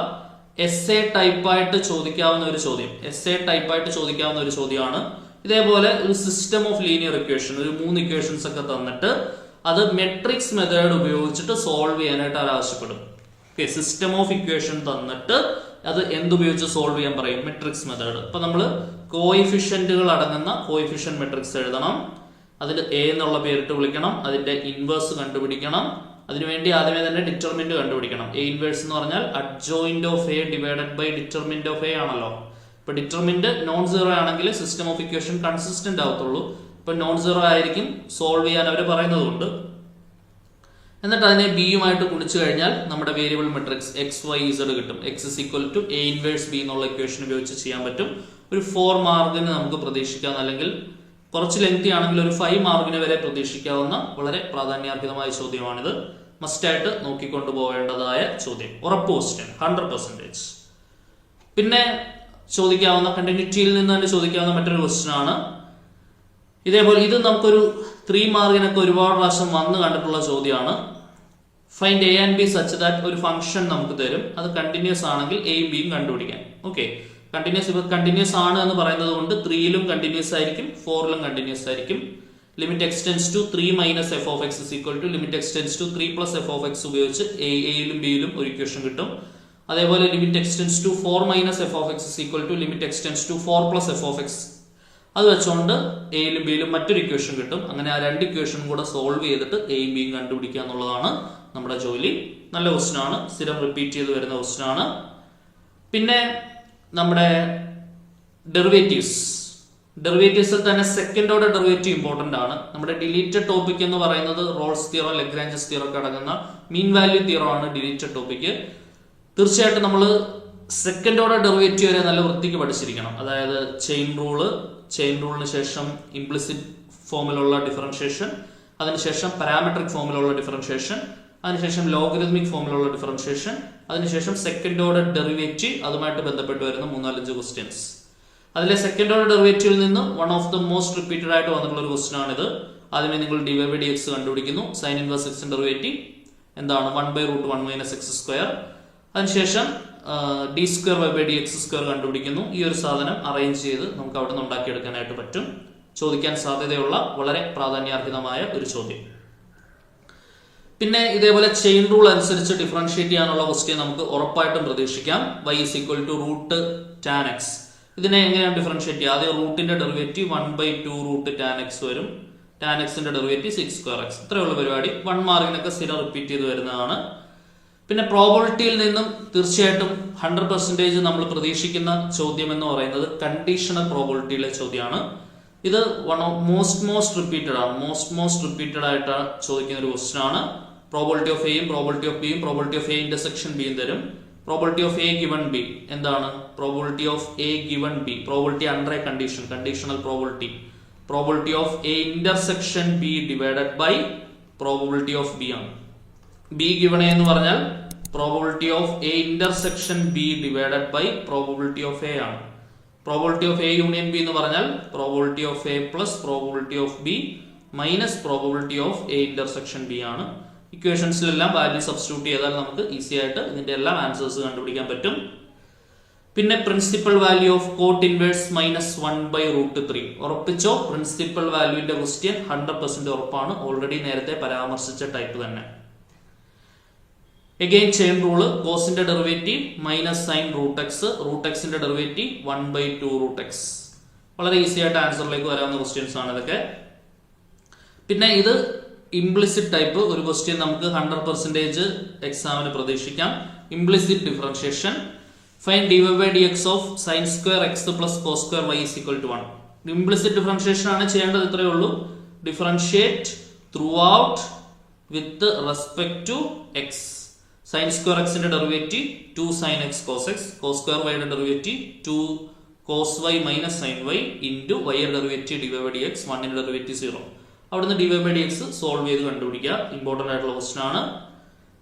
എസ്എ ടൈപ്പായിട്ട് ചോദിക്കാവുന്ന ഒരു ചോദ്യം. എസ്എ ടൈപ്പായിട്ട് ചോദിക്കാവുന്ന ഒരു ചോദ്യമാണ്. ഇതേപോലെ ഒരു സിസ്റ്റം ഓഫ് ലീനിയർ ഇക്വേഷൻ, ഒരു 3 ഇക്വേഷൻസ് ഒക്കെ തന്നിട്ട് അത് മെട്രിക്സ് മെത്തേഡ് ഉപയോഗിച്ചിട്ട് സോൾവ് ചെയ്യാനായിട്ട് അവർ ആവശ്യപ്പെടും. ഓക്കെ. സിസ്റ്റം ഓഫ് ഇക്വേഷൻ തന്നിട്ട് അത് എന്തുപയോഗിച്ച് സോൾവ് ചെയ്യാൻ പറയും? Matrix method. അപ്പൊ നമ്മൾ കോയിഫിഷ്യന്റുകൾ അടങ്ങുന്ന കോയിഫിഷ്യന്റ് മെട്രിക്സ് എഴുതണം. അതിൽ എ എന്നുള്ള പേരിട്ട് വിളിക്കണം. അതിന്റെ ഇൻവേഴ്സ് കണ്ടുപിടിക്കണം. അതിനുവേണ്ടി ആദ്യമേ തന്നെ ഡിറ്റർമിന്റ് കണ്ടുപിടിക്കണം. എ ഇൻവേഴ്സ് എന്ന് പറഞ്ഞാൽ adjoint of A divided by determinant of A ആണല്ലോ. ഇപ്പൊ ഡിറ്റർമിന്റ് നോൺ സീറോ ആണെങ്കിൽ സിസ്റ്റം ഓഫ് ഇക്വേഷൻ കൺസിസ്റ്റന്റ് ആവത്തുള്ളൂ. ഇപ്പൊ നോൺ സീറോ ആയിരിക്കും സോൾവ് ചെയ്യാൻ അവർ പറയുന്നതുകൊണ്ട്. എന്നിട്ട് അതിനെ ബിയുമായിട്ട് ഗുണിച്ചു കഴിഞ്ഞാൽ നമ്മുടെ variable matrix x y z കിട്ടും. X is equal to a inverse b എന്നുള്ള ഇക്വേഷൻ ഉപയോഗിച്ച് ചെയ്യാൻ പറ്റും. ഒരു 4 മാർക്കിന് നമുക്ക് പ്രതീക്ഷിക്കാം. അല്ലെങ്കിൽ കുറച്ച് ലെങ്തി ആണെങ്കിൽ ഒരു 5 മാർക്കിന് വരെ പ്രതീക്ഷിക്കാവുന്ന വളരെ പ്രാധാന്യാർഹിതമായ ചോദ്യമാണിത്. മസ്റ്റായിട്ട് നോക്കിക്കൊണ്ടു പോവേണ്ടതായ ചോദ്യം. ഉറപ്പ് ക്വസ്റ്റ്യൻ 100%. പിന്നെ ചോദിക്കാവുന്ന കണ്ടിന്യൂറ്റിയിൽ നിന്ന് തന്നെ ചോദിക്കാവുന്ന മറ്റൊരു ക്വസ്റ്റ്യൻ ആണ്. ഇതേപോലെ ഇത് നമുക്കൊരു 3 മാർക്കിനൊക്കെ ഒരുപാട് പ്രാവശ്യം വന്ന് കണ്ടിട്ടുള്ള ചോദ്യമാണ്. Find A and be such that ഒരു ഫംഗ്ഷൻ നമുക്ക് തരും. അത് കണ്ടിന്യൂസ് ആണെങ്കിൽ എയും ബിയും കണ്ടുപിടിക്കാൻ. ഓക്കെ. കണ്ടിന്യൂസ് ആണ് എന്ന് പറയുന്നത് കൊണ്ട് 3ലും കണ്ടിന്യൂസ് ആയിരിക്കും, 4ലും കണ്ടിന്യൂസ് ആയിരിക്കും. Limit x tends to 3 minus f of x is equal to limit x tends to 3 plus f of x ഉപയോഗിച്ച് എയിലും ബിയിലും ഒരു ഇക്വേഷൻ കിട്ടും. അതേപോലെ limit x tends to 4 minus f of x is equal to limit x tends to 4 plus f of x. അത് വെച്ചുകൊണ്ട് എയിലും ബിയിലും മറ്റൊരു equation കിട്ടും. അങ്ങനെ ആ 2 ഇക്വേഷൻ കൂടെ സോൾവ് ചെയ്തിട്ട് എയും ബിയും കണ്ടുപിടിക്കുക എന്നുള്ളതാണ് നമ്മുടെ ജോലി. നല്ല ക്വസ്റ്റ്യൻ ആണ്. സ്ഥിരം റിപ്പീറ്റ് ചെയ്ത് വരുന്ന ക്വസ്റ്റ്യൻ ആണ്. പിന്നെ നമ്മുടെ ഡെറിവേറ്റീവ്സിൽ തന്നെ സെക്കൻഡ് ഓർഡർ ഡെറിവേറ്റീവ് ഇമ്പോർട്ടന്റ് ആണ്. നമ്മുടെ ഡിലീറ്റഡ് ടോപ്പിക് എന്ന് പറയുന്നത് റോൾസ് തിയറം, ലഗ്രാഞ്ചസ് തിയറം ഒക്കെ അടങ്ങുന്ന മീൻ വാല്യൂ തിയറം ആണ് ഡിലീറ്റഡ് ടോപ്പിക്. തീർച്ചയായിട്ടും നമ്മൾ സെക്കൻഡ് ഓർഡർ ഡെറിവേറ്റീവ് വരെ നല്ല വൃത്തിക്ക് പഠിച്ചിരിക്കണം. അതായത് ചെയിൻ റൂളിന് ശേഷം ഇംപ്ലിസിറ്റ് ഫോമിലുള്ള ഡിഫറൻഷിയേഷൻ, അതിനുശേഷം പാരാമെട്രിക് ഫോമിലുള്ള ഡിഫറൻഷിയേഷൻ, അതിനുശേഷം ലോഗരിതമിക് ഫോമിലുള്ള ഡിഫറൻഷിയേഷൻ, അതിനുശേഷം സെക്കൻഡ് ഓർഡർ ഡെറിവേറ്റീവ്, അതുമായിട്ട് ബന്ധപ്പെട്ട് വരുന്ന 3-4 ക്വസ്റ്റ്യൻസ്. അതിലെ സെക്കൻഡ് ഓർഡർ ഡെറിവേറ്റീവിൽ നിന്ന് one of the most repeated ആയിട്ട് വന്നിട്ടുള്ള ഒരു ക്വസ്റ്റ്യൻ ആണിത്. ആദ്യമേ നിങ്ങൾ dy/dx കണ്ടുപിടിക്കുന്നു. സൈൻ ഇൻവേഴ്സ് എക്സിന്റെ ഡെറിവേറ്റീവ് എന്താണ്? 1/√1 - x². അതിനുശേഷം d²y/dx² കണ്ടുപിടിക്കുന്നു. ഈ ഒരു സാധനം അറേഞ്ച് ചെയ്ത് നമുക്ക് അവിടെ നിന്ന് ഉണ്ടാക്കിയെടുക്കാനായിട്ട് പറ്റും. ചോദിക്കാൻ സാധ്യതയുള്ള വളരെ പ്രാധാന്യാർഹിതമായ ഒരു ചോദ്യം. പിന്നെ ഇതേപോലെ ചെയിൻ റൂൾ അനുസരിച്ച് ഡിഫറൻഷിയേറ്റ് ചെയ്യാനുള്ള ക്വസ്റ്റ്യൻ നമുക്ക് ഉറപ്പായിട്ടും പ്രതീക്ഷിക്കാം. y = tan x. ഇതിനെ എങ്ങനെയാണ് ഡിഫറൻഷിയേറ്റ് ചെയ്യുക? ആദ്യം റൂട്ടിന്റെ ഡെറിവേറ്റീവ് 1/2 tan x വരും. tan x-ന്റെ ഡെറിവേറ്റീവ് 6²x. ഇത്രയുള്ള പരിപാടി 1 മാർക്കിനൊക്കെ സ്ഥിരം റിപ്പീറ്റ് ചെയ്ത് വരുന്നതാണ്. പിന്നെ പ്രോബബിലിറ്റിയിൽ നിന്നും തീർച്ചയായിട്ടും 100% നമ്മൾ പ്രതീക്ഷിക്കുന്ന ചോദ്യം എന്ന് പറയുന്നത് കണ്ടീഷണൽ പ്രോബബിലിറ്റിയിലെ ചോദ്യമാണ്. ഇത് വൺ ഓഫ് മോസ്റ്റ് റിപ്പീറ്റഡ് ആയിട്ട് ചോദിക്കുന്ന ഒരു ക്വസ്റ്റ്യൻ ആണ്. പ്രോബബിലിറ്റി ഓഫ് എയും പ്രോബബിലിറ്റി ഓഫ് ബിയും പ്രോബബിലിറ്റി ഓഫ് എ ഇന്റർസെക്ഷൻ ബിയും തരും. Probability of a given b എന്താണ്? Probability of a given b, probability under a condition, conditional probability. Probability of a intersection b divided by probability of b ആണ്. B given a എന്ന് പറഞ്ഞാൽ probability of a intersection b divided by probability of a ആണ്. Probability of a union b എന്ന് പറഞ്ഞാൽ probability of A plus probability of B minus probability of a intersection B ആണ്. ഇക്വേഷൻസിലെല്ലാം value substitute ചെയ്താൽ നമുക്ക് easy ആയിട്ട് ഇതിന്റെ എല്ലാം answers കണ്ടുപിടിക്കാൻ പറ്റും. പിന്നെ principal value of cot inverse -1/√3. ഉറപ്പിച്ചോ, പ്രിൻസിപ്പൽ വാല്യൂവിന്റെ ക്വസ്റ്റ്യൻ 100% ഉറപ്പാണ്. ഓൾറെഡി നേരത്തെ പരാമർശിച്ച ടൈപ്പ് തന്നെ. എഗെയിൻ ചെയിൻ റൂള്, കോസിന്റെ ഡെറിവേറ്റീവ് -sin√x, √x-ന്റെ ഡെറിവേറ്റീവ് 1/2√x. വളരെ ഈസി ആയിട്ട് ആൻസറിലേക്ക് വരാവുന്ന ക്വസ്റ്റ്യൻസ് ആണ് ഇതൊക്കെ. പിന്നെ ഇത് ഇംപ്ലിസിറ്റ് ടൈപ്പ് ഒരു ക്വസ്റ്റ്യൻ നമുക്ക് 100% എക്സാമിന് പ്രതീക്ഷിക്കാം. Implicit differentiation. Find dy/dx of sin²x + cos²y = 1. Implicit differentiation ആണ് ചെയ്യേണ്ടത്. ഇത്രയേ ഉള്ളൂ. Differentiate throughout with respect to x. sin²x-ന്റെ derivative 2 sin x cos x, cos²y-യുടെ derivative 2 cos y - sin y into y-യുടെ ഡെറിവേറ്റീവ് dy/dx, 1-ന്റെ ഡെറിവേറ്റീവ് 0. അവിടുന്ന് dy/dx സോൾവ് ചെയ്ത് കണ്ടുപിടിക്കുക. ഇമ്പോർട്ടന്റ് ആയിട്ടുള്ള ക്വസ്റ്റ്യൻ ആണ്.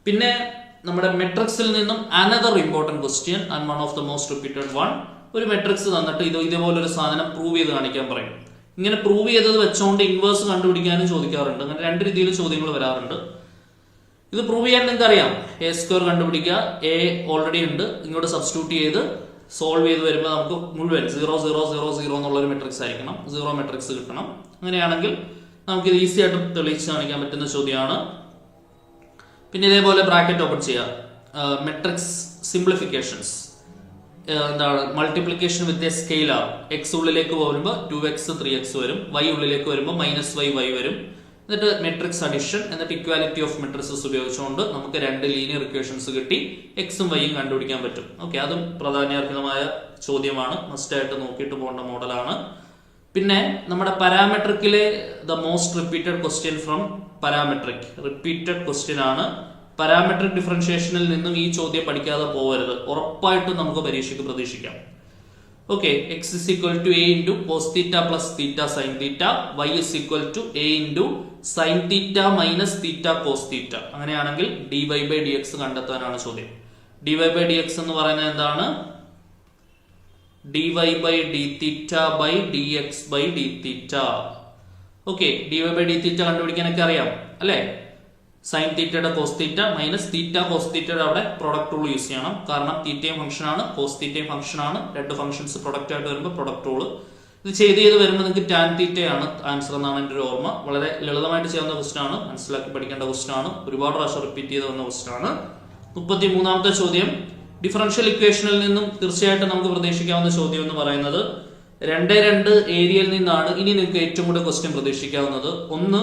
പിന്നെ നമ്മുടെ മെട്രിക്സിൽ നിന്നും another important question and one of the most repeated one. ഒരു മെട്രിക്സ് തന്നിട്ട് ഇതേപോലെ ഒരു സാധനം പ്രൂവ് ചെയ്ത് കാണിക്കാൻ പറയും. ഇങ്ങനെ പ്രൂവ് ചെയ്തത് വെച്ചുകൊണ്ട് ഇൻവേഴ്സ് കണ്ടുപിടിക്കാനും ചോദിക്കാറുണ്ട്. അങ്ങനെ 2 രീതിയിൽ ചോദ്യങ്ങൾ വരാറുണ്ട്. ഇത് പ്രൂവ് ചെയ്യാൻ നിങ്ങൾക്ക് അറിയാം. a² കണ്ടുപിടിക്കുക. a ഓൾറെഡി ഉണ്ട്. ഇങ്ങോട്ട് സബ്സ്റ്റിറ്റ്യൂട്ട് ചെയ്ത് സോൾവ് ചെയ്ത് വരുമ്പോൾ നമുക്ക് മുഴുവൻ 0 0 0 0 എന്നുള്ള ഒരു മെട്രിക്സ് ആയിരിക്കണം. 0 മെട്രിക്സ് കിട്ടണം. അങ്ങനെയാണെങ്കിൽ നമുക്ക് ഇത് ഈസി ആയിട്ട് തെളിയിച്ച് കാണിക്കാൻ പറ്റുന്ന ചോദ്യമാണ്. പിന്നെ ഇതേപോലെ ബ്രാക്കറ്റ് ഓപ്പൺ ചെയ്യുക. മെട്രിക്സ് സിംപ്ലിഫിക്കേഷൻസ് എന്താണ്? Multiplication with a scalar. X ഉള്ളിലേക്ക് വരുമ്പോൾ 2x 3x വരും. y ഉള്ളിലേക്ക് വരുമ്പോൾ -y വരും. എന്നിട്ട് മെട്രിക്സ് അഡിഷൻ, എന്നിട്ട് ഇക്വാലിറ്റി ഓഫ് മെട്രിക്സസ് ഉപയോഗിച്ചുകൊണ്ട് നമുക്ക് 2 ലീനിയർ ഇക്വേഷൻസ് കിട്ടി എക്സും വൈയും കണ്ടുപിടിക്കാൻ പറ്റും. ഓക്കെ, അതും പ്രാധാന്യാർഹിതമായ ചോദ്യമാണ്. മസ്റ്റ് ആയിട്ട് നോക്കിയിട്ട് പോകേണ്ട മോഡലാണ്. പിന്നെ നമ്മുടെ പാരാമെട്രിക്കിലെ the most repeated question from parametric repeated question ആണ്. പാരാമെട്രിക് ഡിഫറൻഷിയേഷനിൽ നിന്നും ഈ ചോദ്യം പഠിക്കാതെ പോകരുത്. ഉറപ്പായിട്ടും നമുക്ക് പരീക്ഷയ്ക്ക് പ്രതീക്ഷിക്കാം. Okay, x = a × cos θ + θ sin θ, y = a × sin θ - θ cos θ. അങ്ങനെയാണെങ്കിൽ dy/dx കണ്ടെത്താനാണ് ചോദ്യം. dy/dx എന്ന് പറയുന്നത് എന്താണ്? dy/dθ/dx/dθ. ഓക്കെ, dy/dθ കണ്ടുപിടിക്കാനൊക്കെ അറിയാം അല്ലെ? സൈൻ തീറ്റയുടെ cos theta minus theta cos തീറ്റയുടെ അവിടെ പ്രൊഡക്റ്റ് റൂൾ യൂസ് ചെയ്യണം. കാരണം തീറ്റയും ഫംഗ്ഷൻ ആണ്, കോസ് തീറ്റയും ഫംഗ്ഷൻ ആണ്. 2 ഫംഗ്ഷൻസ് പ്രൊഡക്റ്റ് ആയിട്ട് വരുമ്പോൾ പ്രൊഡക്റ്റ് റൂൾ. ഇത് ചെയ്ത് വരുമ്പോൾ നിങ്ങൾക്ക് ടാൻ തീറ്റയാണ് ആൻസർ എന്നാണ് എൻ്റെ ഒരു ഓർമ്മ. വളരെ ലളിതമായിട്ട് ചെയ്യാവുന്ന ക്വസ്റ്റൻ ആണ്. മനസ്സിലാക്കി പഠിക്കേണ്ട ക്വസ്റ്റൻ ആണ്. ഒരുപാട് പ്രാവശ്യം റിപ്പീറ്റ് ചെയ്ത് വന്ന ക്വസ്റ്റൻ ആണ്. 33ാമത്തെ ചോദ്യം. ഡിഫറൻഷ്യൽ ഇക്വേഷനിൽ നിന്നും തീർച്ചയായിട്ടും നമുക്ക് പ്രതീക്ഷിക്കാവുന്ന ചോദ്യം എന്ന് പറയുന്നത് 2 ഏരിയയിൽ നിന്നാണ്. ഇനി നിങ്ങൾക്ക് ഏറ്റവും കൂടുതൽ ക്വസ്റ്റ്യൻ പ്രതീക്ഷിക്കാവുന്നത് 1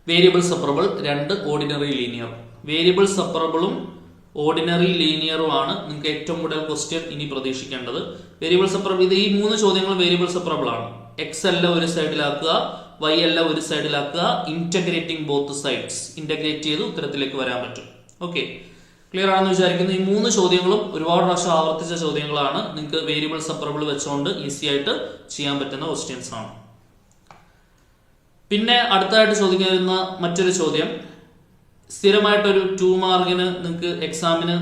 variable separable, 2 ordinary linear. Variable സെപ്പറബിളും ഓർഡിനറി ലീനിയറും ആണ് നിങ്ങൾക്ക് ഏറ്റവും കൂടുതൽ ക്വസ്റ്റ്യൻ ഇനി പ്രതീക്ഷിക്കേണ്ടത്. വേരിയബിൾ സെപ്പറബിൾ, ഇത് ഈ 3 ചോദ്യങ്ങൾ വേരിയബിൾ സെപ്പറബിൾ ആണ്. എക്സ് എല്ലാം ഒരു സൈഡിലാക്കുക, വൈ എല്ലാം ഒരു സൈഡിലാക്കുക. ഇന്റഗ്രേറ്റിംഗ് ബോത്ത് സൈഡ്സ്, ഇന്റഗ്രേറ്റ് ചെയ്ത് ഉത്തരത്തിലേക്ക് വരാൻ പറ്റും. ഓക്കെ, ക്ലിയർ ആണെന്ന് വിചാരിക്കുന്നു. ഈ 3 ചോദ്യങ്ങളും ഒരുപാട് പ്രാവശ്യം ആവർത്തിച്ച ചോദ്യങ്ങളാണ്. നിങ്ങൾക്ക് വേരിയബിൾ സെപ്പറബിൾ വെച്ചുകൊണ്ട് ഈസി ആയിട്ട് ചെയ്യാൻ പറ്റുന്ന ക്വസ്റ്റ്യൻസ് ആണ്. പിന്നെ അടുത്തതായിട്ട് ചോദിക്കുന്ന മറ്റൊരു ചോദ്യം, സ്ഥിരമായിട്ടൊരു 2 മാർക്കിന് നിങ്ങൾക്ക് എക്സാമിന്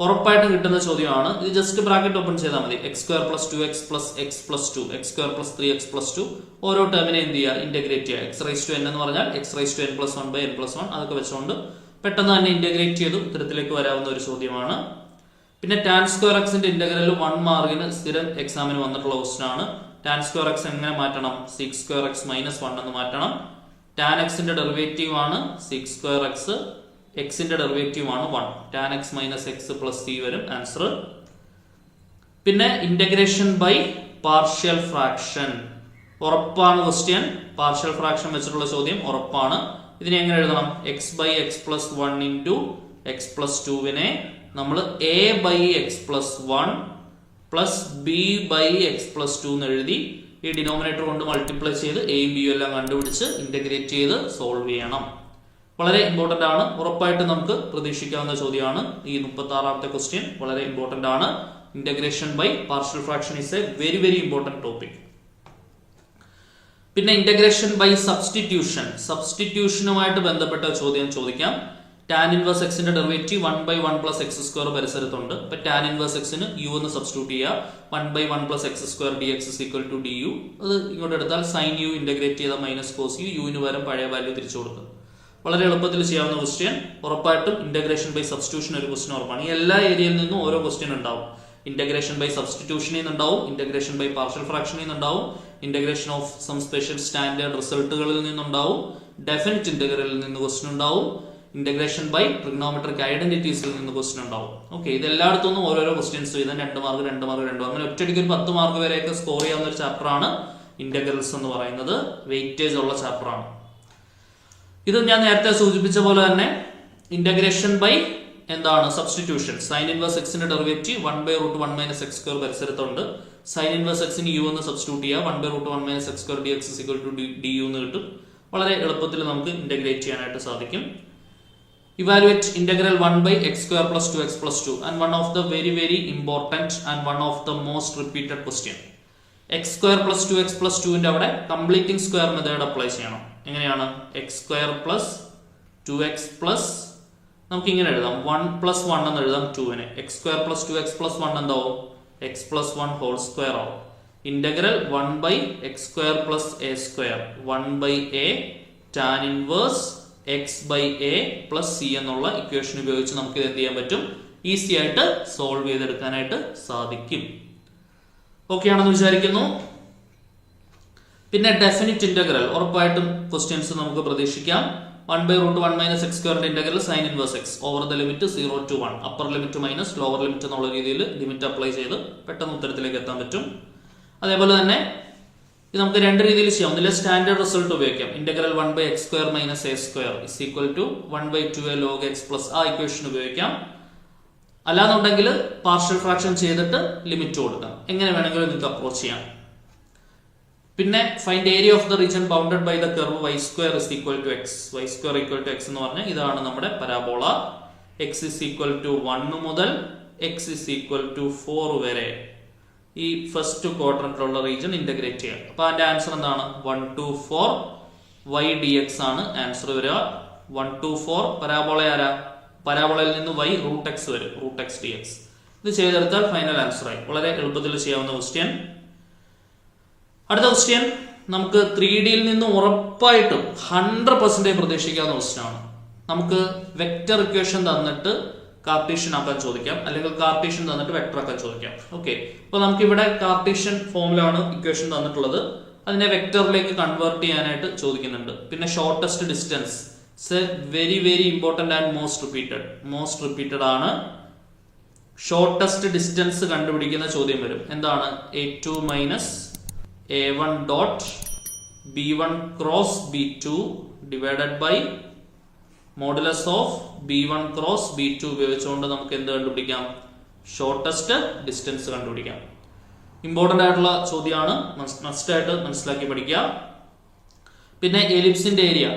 ഉറപ്പായിട്ടും കിട്ടുന്ന ചോദ്യമാണ്. ഇത് ജസ്റ്റ് ബ്രാക്കറ്റ് ഓപ്പൺ ചെയ്താൽ മതി. x² + 2x + x + 2 x² + 3x + 2 ഓരോ ടേമിനെ എന്ത് ചെയ്യുക, ഇന്റഗ്രേറ്റ് ചെയ്യുക. x⁻n എന്ന് പറഞ്ഞാൽ x⁻n + 1/n+1 അതൊക്കെ വെച്ചുകൊണ്ട് പെട്ടെന്ന് തന്നെ ഇന്റഗ്രേറ്റ് ചെയ്തു ഉത്തരത്തിലേക്ക് വരാവുന്ന ഒരു ചോദ്യമാണ്. പിന്നെ tan² x ഇന്റഗ്രൽ 1 മാർക്കിന് സ്ഥിരം എക്സാമിന് വന്നിട്ടുള്ള ക്വസ്റ്റൻ ആണ്. tan² x എങ്ങനെ മാറ്റണം, sec² x - 1 എന്ന് മാറ്റണം. tan x ന്റെ ഡെറിവേറ്റീവ് ആണ് sec² x, x ന്റെ ഡെറിവേറ്റീവ് ആണ് 1. tan x - x + c വരും ആൻസർ. പിന്നെ ഇന്റഗ്രേഷൻ ബൈ പാർഷ്യൽ ഫ്രാക്ഷൻ ഉറപ്പാണ് ക്വസ്റ്റ്യൻ. പാർഷ്യൽ ഫ്രാക്ഷൻ വെച്ചിട്ടുള്ള ചോദ്യം ഉറപ്പാണ്. ഇതിനെ എങ്ങനെ എഴുതണം, x/x + 1 × x + 2 നമ്മൾ a/x + 1 + b/x + 2 എന്ന് എഴുതി ഈ ഡിനോമിനേറ്റർ കൊണ്ട് മൾട്ടിപ്ലൈ ചെയ്ത് എയും ബിയും എല്ലാം കണ്ടുപിടിച്ച് ഇന്റഗ്രേറ്റ് ചെയ്ത് സോൾവ് ചെയ്യണം. വളരെ ഇമ്പോർട്ടന്റ് ആണ്. ഉറപ്പായിട്ട് നമുക്ക് പ്രതീക്ഷിക്കാവുന്ന ചോദ്യമാണ്. ഈ 36ാമത്തെ ക്വസ്റ്റ്യൻ വളരെ ഇമ്പോർട്ടന്റ് ആണ്. Integration by partial fraction is a very very important topic. പിന്നെ ഇന്റഗ്രേഷൻ ബൈ സബ്സ്റ്റിറ്റ്യൂഷനുമായിട്ട് ബന്ധപ്പെട്ട ചോദ്യം ചോദിക്കാം. tan 1 x ന്റെ ഡെറിവേറ്റീവ് 1/1 + x² പരിസരത്തുണ്ട്. അപ്പൊ tan 1 x ന് u എന്ന് സബ്സ്റ്റിറ്റ്യൂട്ട് ചെയ്യുക. 1/1 + x² dx = du. അത് ഇങ്ങോട്ട് എടുത്താൽ sin u ഇന്റഗ്രേറ്റ് ചെയ്ത -cos u, u ന് പകരം പഴയ വാല്യൂ തിരിച്ചു കൊടുക്കും. വളരെ എളുപ്പത്തിൽ ചെയ്യാവുന്ന ക്വസ്റ്റ്യൻ. ഉറപ്പായിട്ടും ഇന്റഗ്രേഷൻ ബൈ സബ്സ്റ്റിറ്റ്യൂഷൻ ഒരു ക്വസ്റ്റ്യൻ ഉറപ്പാണ്. ഈ എല്ലാ ഏരിയയിൽ നിന്നും ഓരോ ക്വസ്റ്റ്യൻ ഉണ്ടാവും. ഇന്റഗ്രേഷൻ ബൈ സബ്സ്റ്റിറ്റ്യൂഷനിൽ നിന്നുണ്ടാവും, ഇന്റഗ്രേഷൻ ബൈ പാർഷ്യൽ ഫ്രാക്ഷനിൽ നിന്നുണ്ടാവും, integration of some special standard റിസൾട്ടുകളിൽ നിന്നുണ്ടാവും, ഡെഫിനിറ്റ് ഇന്റഗ്രലിൽ നിന്ന് ക്വസ്റ്റ്യൻ ഉണ്ടാവും, ഇന്റഗ്രേഷൻ ബൈ ട്രിഗ്നോമെട്രിക് ഐഡന്റിറ്റീസിൽ നിന്ന് ക്വസ്റ്റ്യൻ ഉണ്ടാവും. ഓക്കെ, ഇത് എല്ലായിടത്തുനിന്നും ഓരോരോ ക്വസ്റ്റ്യൻസ് ചെയ്താൽ 2 മാർക്ക് 2 മാർക്ക് 2 അങ്ങനെ ഒറ്റയടിക്ക് ഒരു 10 മാർക്ക് വരെയൊക്കെ സ്കോർ ചെയ്യാവുന്ന ഒരു ചാപ്റ്റർ ആണ് ഇന്റഗ്രൽസ് എന്ന് പറയുന്നത്. വെയിറ്റേജ് ഉള്ള ചാപ്റ്റർ ആണ് ഇത്. ഞാൻ നേരത്തെ സൂചിപ്പിച്ച പോലെ തന്നെ ഇന്റഗ്രേഷൻ ബൈ എന്താണ് സബ്സ്റ്റിറ്റ്യൂഷൻ. sin 1 x ന്റെ ഡെറിവേറ്റീവ് 1/√1 - x² പരിസരത്തുണ്ട്. sin 1 x ന് u എന്ന് സബ്സ്റ്റിറ്റ്യൂട്ട് ചെയ്യുക. 1/√1 - x² dx = du എന്ന് കിട്ടും. വളരെ എളുപ്പത്തിൽ നമുക്ക് ഇന്റഗ്രേറ്റ് ചെയ്യാനായിട്ട് സാധിക്കും. Evaluate integral 1/x² + 2x + 2 and one of the very very important and one of the most repeated question. x² + 2x + 2 ന്റെ അവിടെ കംപ്ലീറ്റിംഗ് സ്ക്വയർ മെത്തേഡ് അപ്ലൈ ചെയ്യണം. എങ്ങനെയാണ്, x² + 2x നമുക്ക് ഇങ്ങനെ എഴുതാം, 1 + 1 എന്ന് എഴുതാം 2 x² + 2x + 1 എന്താവും, x + 1 whole square ആവും. Integral 1/x² + a², 1/a tan 1 x/a + c എന്നുള്ള ഇക്വേഷൻ ഉപയോഗിച്ച് നമുക്ക് ഇത് എന്ത് ചെയ്യാൻ പറ്റും, ഈസി ആയിട്ട് സോൾവ് ചെയ്തെടുക്കാനായിട്ട് സാധിക്കും. ഓക്കെ ആണെന്ന് വിചാരിക്കുന്നു. പിന്നെ ഡെഫിനിറ്റ് ഇന്റഗ്രൽ ഉറപ്പായിട്ടും ക്വസ്റ്റ്യൻസ് നമുക്ക് പ്രതീക്ഷിക്കാം. 1/√1 - x² ന്റെ integral sin 1 x over the limit 0 to 1, upper limit minus lower limit എന്നുള്ള രീതിയിൽ ലിമിറ്റ് അപ്ലൈ ചെയ്ത് പെട്ടെന്ന് ഉത്തരത്തിലേക്ക് എത്താൻ പറ്റും. അതേപോലെ തന്നെ ഇത് നമുക്ക് 2 രീതിയിൽ ചെയ്യാം. ഒന്നിലെ സ്റ്റാൻഡേർഡ് റിസൾട്ട് ഉപയോഗിക്കാം. Integral 1/x² - a² = 1/2a log x plus ആ ഇക്വേഷൻ ഉപയോഗിക്കാം. അല്ലാന്നുണ്ടെങ്കിൽ പാർഷ്യൽ ഫ്രാക്ഷൻ ചെയ്തിട്ട് ലിമിറ്റ് കൊടുക്കാം. എങ്ങനെ വേണമെങ്കിലും നിങ്ങൾക്ക് അപ്രോച്ച് ചെയ്യാം. പിന്നെ find area of the region bounded by the curve y² = x. y² = x എന്ന് പറഞ്ഞാൽ ഇതാണ് നമ്മുടെ പരാബോള. x = 1 മുതൽ x = 4 വരെ ഈ ഫസ്റ്റ് ക്വാഡ്രന്റിലുള്ള റീജിയൻ ഇന്റഗ്രേറ്റ് ചെയ്യാം. അപ്പൊ അതിന്റെ ആൻസർ എന്താണ്, 1 to 4 y dx ആണ് ആൻസർ വരിക. 1 to 4 പരാബോള ആരാ, പരാബോളയിൽ നിന്ന് y √x വരും, √x dx. ഇത് ചെയ്തെടുത്താൽ ഫൈനൽ ആൻസർ ആയി. വളരെ എളുപ്പത്തിൽ ചെയ്യാവുന്ന ക്വസ്റ്റ്യൻ. അടുത്ത ക്വസ്റ്റ്യൻ നമുക്ക് 3Dയിൽ നിന്ന് ഉറപ്പായിട്ടും 100% പ്രതീക്ഷിക്കാവുന്ന ക്വസ്റ്റ്യൻ ആണ്. നമുക്ക് വെക്റ്റർ ഇക്വേഷൻ തന്നിട്ട് കാർട്ടീഷ്യൻ ആക്കാൻ ചോദിക്കാം, അല്ലെങ്കിൽ കാർട്ടീഷ്യൻ തന്നിട്ട് വെക്ടർ ആക്കാൻ ചോദിക്കാം. ഓക്കെ, അപ്പൊ നമുക്ക് ഇവിടെ കാർട്ടീഷ്യൻ ഫോമിലാണ് ഇക്വേഷൻ തന്നിട്ടുള്ളത്. അതിനെ വെക്ടറിലേക്ക് കൺവേർട്ട് ചെയ്യാനായിട്ട് ചോദിക്കുന്നുണ്ട്. പിന്നെ shortest distance very very important and most repeated ആണ്. ഷോർട്ടസ്റ്റ് ഡിസ്റ്റൻസ് കണ്ടുപിടിക്കുന്ന ചോദ്യം വരും. എന്താണ്, a2 - a1 dot b1 cross b2 divided by modulus of b1 cross b2 ഉപയോഗിച്ചുകൊണ്ട് നമുക്ക് എന്ത് കണ്ടുപിടിക്കാം, ഷോർട്ടസ്റ്റ് ഡിസ്റ്റൻസ് കണ്ടുപിടിക്കാം. ഇമ്പോർട്ടന്റ് ആയിട്ടുള്ള ചോദ്യമാണ്, മസ്റ്റ് ആയിട്ട് മനസ്സിലാക്കി പഠിക്കുക. പിന്നെ എലിപ്സിന്റെ ഏരിയ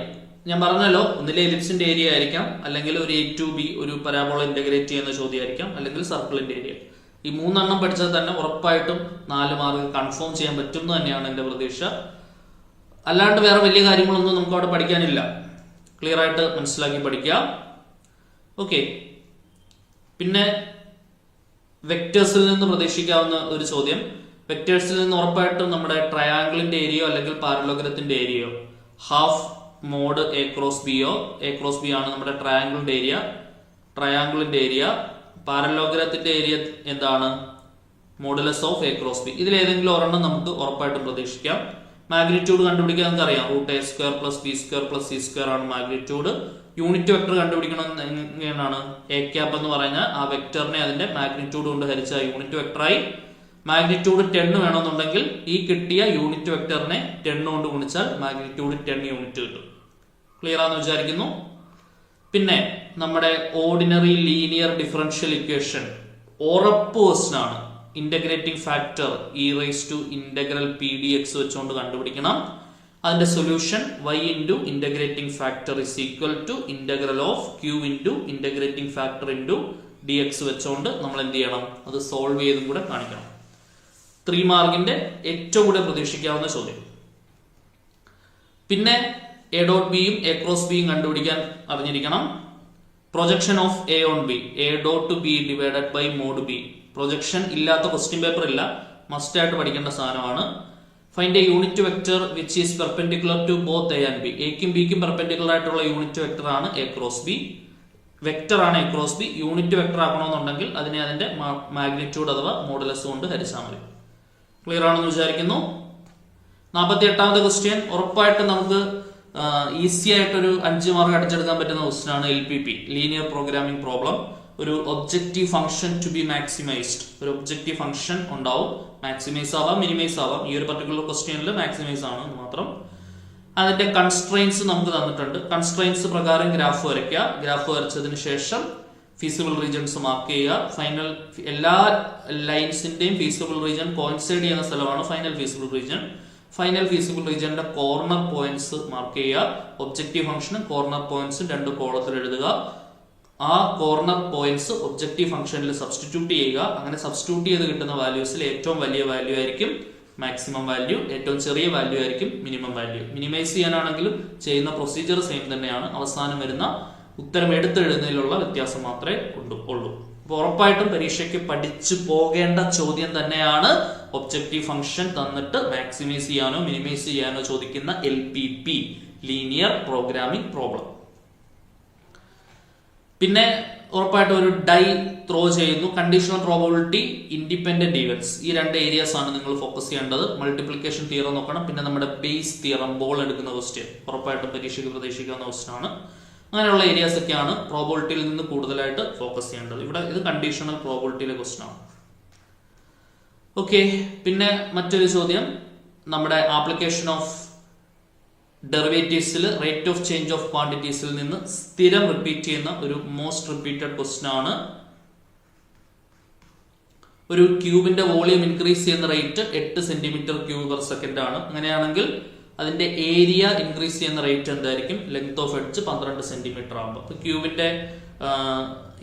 ഞാൻ പറഞ്ഞല്ലോ, ഒന്നിലെ എലിപ്സിന്റെ ഏരിയ ആയിരിക്കാം, അല്ലെങ്കിൽ ഒരു A2B ഒരു പരാബോള ഇന്റഗ്രേറ്റ് ചെയ്യുന്ന ചോദ്യമായിരിക്കാം, അല്ലെങ്കിൽ സർക്കിളിന്റെ ഏരിയ. ഈ 3 എണ്ണം പഠിച്ചാൽ തന്നെ ഉറപ്പായിട്ടും 4 മാർക്ക് കൺഫേം ചെയ്യാൻ പറ്റും എന്ന് തന്നെയാണ് എന്റെ പ്രതീക്ഷ. അല്ലാണ്ട് വേറെ വലിയ കാര്യങ്ങളൊന്നും നമുക്ക് അവിടെ പഠിക്കാനില്ല. ക്ലിയർ ആയിട്ട് മനസ്സിലാക്കി പഠിക്കുക. ഓക്കെ. പിന്നെ വെക്ടേഴ്സിൽ നിന്ന് പ്രതീക്ഷിക്കാവുന്ന ഒരു ചോദ്യം. വെക്ടേഴ്സിൽ നിന്ന് ഉറപ്പായിട്ടും നമ്മുടെ ട്രയാങ്കിളിന്റെ ഏരിയയോ അല്ലെങ്കിൽ പാരലോഗ്രത്തിന്റെ ഏരിയയോ ഹാഫ് മോഡ് A ക്രോസ് ബിയോ, A ക്രോസ് ബി ആണ് നമ്മുടെ ട്രയാങ്കിളിന്റെ ഏരിയ. പാരലോഗ്രത്തിന്റെ ഏരിയ എന്താണ്? Modulus of A cross b. ഇതിലേതെങ്കിലും ഒരെണ്ണം നമുക്ക് ഉറപ്പായിട്ടും പ്രതീക്ഷിക്കാം. മാഗ്നിറ്റ്യൂഡ് കണ്ടുപിടിക്കാൻ നമുക്ക് അറിയാം. √A² + B² + C² ആണ് മാഗ്നിറ്റ്യൂഡ്. യൂണിറ്റ് വെക്ടർ കണ്ടുപിടിക്കണം എങ്ങനെയാണ്? A ക്യാപ് എന്ന് പറഞ്ഞാൽ ആ വെക്ടറിനെ അതിന്റെ മാഗ്നിറ്റ്യൂഡ് കൊണ്ട് ഹരിച്ച യൂണിറ്റ് വെക്ടറായി. മാഗ്നിറ്റ്യൂഡ് 10 വേണമെന്നുണ്ടെങ്കിൽ ഈ കിട്ടിയ യൂണിറ്റ് വെക്ടറിനെ 10 കൊണ്ട് ഗുണിച്ചാൽ മാഗ്നിറ്റ്യൂഡ് 10 യൂണിറ്റ് കിട്ടും. ക്ലിയർ ആണെന്ന് വിചാരിക്കുന്നു. പിന്നെ നമ്മുടെ ഓർഡിനറി ലീനിയർ ഡിഫറൻഷ്യൽ ഇക്വേഷൻ ഉറപ്പ് ക്വസ്റ്റ്യൻ ആണ്. ഇന്റഗ്രേറ്റിംഗ് ഫാക്ടർ e⁻∫pdx വെച്ചുകൊണ്ട് കണ്ടുപിടിക്കണം. അതിന്റെ solution y × integrating factor =Q × integrating factor dx വെച്ചുകൊണ്ട് നമ്മൾ എന്ത് ചെയ്യണം? അത് സോൾവ് ചെയ്തും കൂടെ കാണിക്കണം. 3 മാർക്കിന്റെ ഏറ്റവും കൂടുതൽ പ്രതീക്ഷിക്കാവുന്ന ചോദ്യം. പിന്നെ A.B യും A ക്രോസ് ബിയും കണ്ടുപിടിക്കാൻ അറിഞ്ഞിരിക്കണം. Projection of A on B, A.B divided by mod B. Projection ഇല്ലാത്ത ക്വസ്റ്റ്യൻ പേപ്പർ ഇല്ല, മസ്റ്റ് ആയിട്ട് പഠിക്കേണ്ട സാധനമാണ്. Find a unit vector which is perpendicular to both A and B. എക്കും ബിക്കും പെർപെൻഡിക്കുലർ ആയിട്ടുള്ള യൂണിറ്റ് വെക്ടർ ആണ് A ക്രോസ് ബി. വെക്ടർ ആണ് A cross b. Unit vector ആക്കണമെന്നുണ്ടെങ്കിൽ അതിനെ അതിന്റെ മാഗ്നിറ്റ്യൂഡ് അഥവാ മോഡുലസ് കൊണ്ട് ഹരിച്ചാൽ മതി. ക്ലിയർ ആണെന്ന് വിചാരിക്കുന്നു. 48ാമത്തെ ക്വസ്റ്റ്യൻ ഉറപ്പായിട്ട് നമുക്ക് ഈസി ആയിട്ടൊരു 5 മാർക്ക് അടിച്ചെടുക്കാൻ പറ്റുന്ന ക്വസ്റ്റ്യൻ ആണ് LPP, ലീനിയർ പ്രോഗ്രാമിംഗ് പ്രോബ്ലം. ഒരു objective function to be maximised. ഒരു ഒബ്ജക്റ്റീവ് ഫംഗ്ഷൻ ഉണ്ടാവും. മാക്സിമൈസ് ആവാം, മിനിമൈസ് ആവാം. ഈ ഒരു പർട്ടിക്കുലർ ക്വസ്റ്റ്യനിൽ മാക്സിമൈസ് ആണ് മാത്രം. അതിന്റെ കൺസ്ട്രെയിൻസ് നമുക്ക് തന്നിട്ടുണ്ട്. കൺസ്ട്രെയിൻസ് പ്രകാരം ഗ്രാഫ് വരയ്ക്കുക. ഗ്രാഫ് വരച്ചതിന് ശേഷം ഫീസിബിൾ റീജിയൻസ് മാർക്ക് ചെയ്യുക. ഫൈനൽ എല്ലാ ലൈൻസിന്റെയും ഫീസിബിൾ റീജിയൻ കോയിൻസൈഡ് ചെയ്യുന്ന സ്ഥലമാണ് final feasible region. Final feasible റീജിയന്റെ കോർണർ പോയിന്റ്സ് മാർക്ക് ചെയ്യുക. ഒബ്ജക്റ്റീവ് ഫംഗ്ഷനും കോർണർ പോയിന്റ്സും 2 കോളത്തിൽ എഴുതുക. ആ കോർണർ പോയിന്റ്സ് ഒബ്ജക്റ്റീവ് ഫംഗ്ഷനിൽ സബ്സ്റ്റിറ്റ്യൂട്ട് ചെയ്യുക. അങ്ങനെ സബ്സ്റ്റിറ്റ്യൂട്ട് ചെയ്ത് കിട്ടുന്ന വാല്യൂസിൽ ഏറ്റവും വലിയ വാല്യൂ ആയിരിക്കും മാക്സിമം വാല്യൂ, ഏറ്റവും ചെറിയ വാല്യൂ ആയിരിക്കും മിനിമം വാല്യൂ. മിനിമൈസ് ചെയ്യാനാണെങ്കിലും ചെയ്യുന്ന പ്രൊസീജിയർ സെയിം തന്നെയാണ്. അവസാനം വരുന്ന ഉത്തരം എടുത്തെഴുതുന്നതിലുള്ള വ്യത്യാസം മാത്രമേ ഉള്ളൂ. അപ്പൊ ഉറപ്പായിട്ടും പരീക്ഷയ്ക്ക് പഠിച്ചു പോകേണ്ട ചോദ്യം തന്നെയാണ് ഒബ്ജക്റ്റീവ് ഫംഗ്ഷൻ തന്നിട്ട് മാക്സിമൈസ് ചെയ്യാനോ മിനിമൈസ് ചെയ്യാനോ ചോദിക്കുന്ന LPP, ലീനിയർ പ്രോഗ്രാമിംഗ് പ്രോബ്ലം. പിന്നെ ഉറപ്പായിട്ടും ഒരു ഡൈ ത്രോ ചെയ്യുന്നു. കണ്ടീഷണൽ പ്രോബബിലിറ്റി, ഇൻഡിപെൻഡന്റ് ഈവൻസ്, ഈ 2 ഏരിയാസ് ആണ് നിങ്ങൾ ഫോക്കസ് ചെയ്യേണ്ടത്. മൾട്ടിപ്ലിക്കേഷൻ തിയറം നോക്കണം. പിന്നെ നമ്മുടെ ബേസ് തിയറം, ബോൾ എടുക്കുന്ന ക്വസ്റ്റ്യൻ ഉറപ്പായിട്ടും പരീക്ഷയ്ക്ക് പ്രതീക്ഷിക്കാവുന്ന ക്വസ്റ്റ്യൻ ആണ്. അങ്ങനെയുള്ള ഏരിയാസ് ഒക്കെയാണ് പ്രോബബിലിറ്റിയിൽ നിന്ന് കൂടുതലായിട്ട് ഫോക്കസ് ചെയ്യേണ്ടത്. ഇവിടെ ഇത് കണ്ടീഷണൽ പ്രോബബിലിറ്റിയിലെ ക്വസ്റ്റ്യൻ ആണ്. ഓക്കെ. പിന്നെ മറ്റൊരു ചോദ്യം നമ്മുടെ ആപ്ലിക്കേഷൻ ഓഫ് ഡെറിവേറ്റീവ്സിൽ റേറ്റ് ഓഫ് ചേഞ്ച് ഓഫ് ക്വാണ്ടിറ്റീസിൽ നിന്ന് സ്ഥിരം റിപ്പീറ്റ് ചെയ്യുന്ന ഒരു മോസ്റ്റ് റിപ്പീറ്റഡ് ക്വസ്റ്റ്യൻ ആണ്. ഒരു ക്യൂബിന്റെ വോളിയം ഇൻക്രീസ് ചെയ്യുന്ന റേറ്റ് 8 cm3/s ആണ്. അങ്ങനെയാണെങ്കിൽ അതിന്റെ ഏരിയ ഇൻക്രീസ് ചെയ്യുന്ന റേറ്റ് എന്തായിരിക്കും? ലെങ്ത് ഓഫ് എഡ്ജ് 12 cm ആകുമ്പോൾ. അപ്പൊ ക്യൂബിന്റെ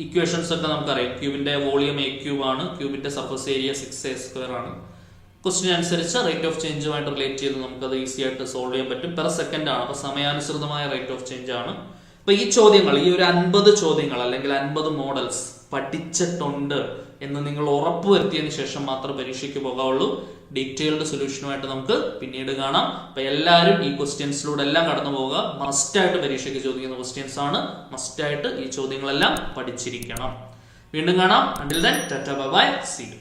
ഇക്വേഷൻസ് ഒക്കെ നമുക്കറിയാം. ക്യൂബിന്റെ വോളിയം A³ ആണ്, ക്യൂബിന്റെ സർഫസ് ഏരിയ 6a² ആണ്. ക്വസ്റ്റ്യൻ അനുസരിച്ച് റേറ്റ് ഓഫ് ചേഞ്ചുമായിട്ട് റിലേറ്റ് ചെയ്ത് നമുക്കത് ഈസി ആയിട്ട് സോൾവ് ചെയ്യാൻ പറ്റും. പെർ സെക്കൻഡ് ആണ്, അപ്പൊ സമയാനുസൃതമായ റേറ്റ് ഓഫ് ചേഞ്ച് ആണ്. അപ്പൊ ഈ ചോദ്യങ്ങൾ, ഈ ഒരു 50 ചോദ്യങ്ങൾ അല്ലെങ്കിൽ 50 മോഡൽസ് പഠിച്ചിട്ടുണ്ട് എന്ന് നിങ്ങൾ ഉറപ്പുവരുത്തിയതിനു ശേഷം മാത്രം പരീക്ഷയ്ക്ക് പോകാവുള്ളൂ. ഡീറ്റെയിൽഡ് സൊല്യൂഷനുമായിട്ട് നമുക്ക് പിന്നീട് കാണാം. അപ്പൊ എല്ലാവരും ഈ ക്വസ്റ്റ്യൻസിലൂടെ എല്ലാം കടന്നു പോവുക. മസ്റ്റായിട്ട് പരീക്ഷയ്ക്ക് ചോദിക്കുന്ന ക്വസ്റ്റ്യൻസ് ആണ്. മസ്റ്റായിട്ട് ഈ ചോദ്യങ്ങളെല്ലാം പഠിച്ചിരിക്കണം. വീണ്ടും കാണാം. Until then, tata bye bye, see you.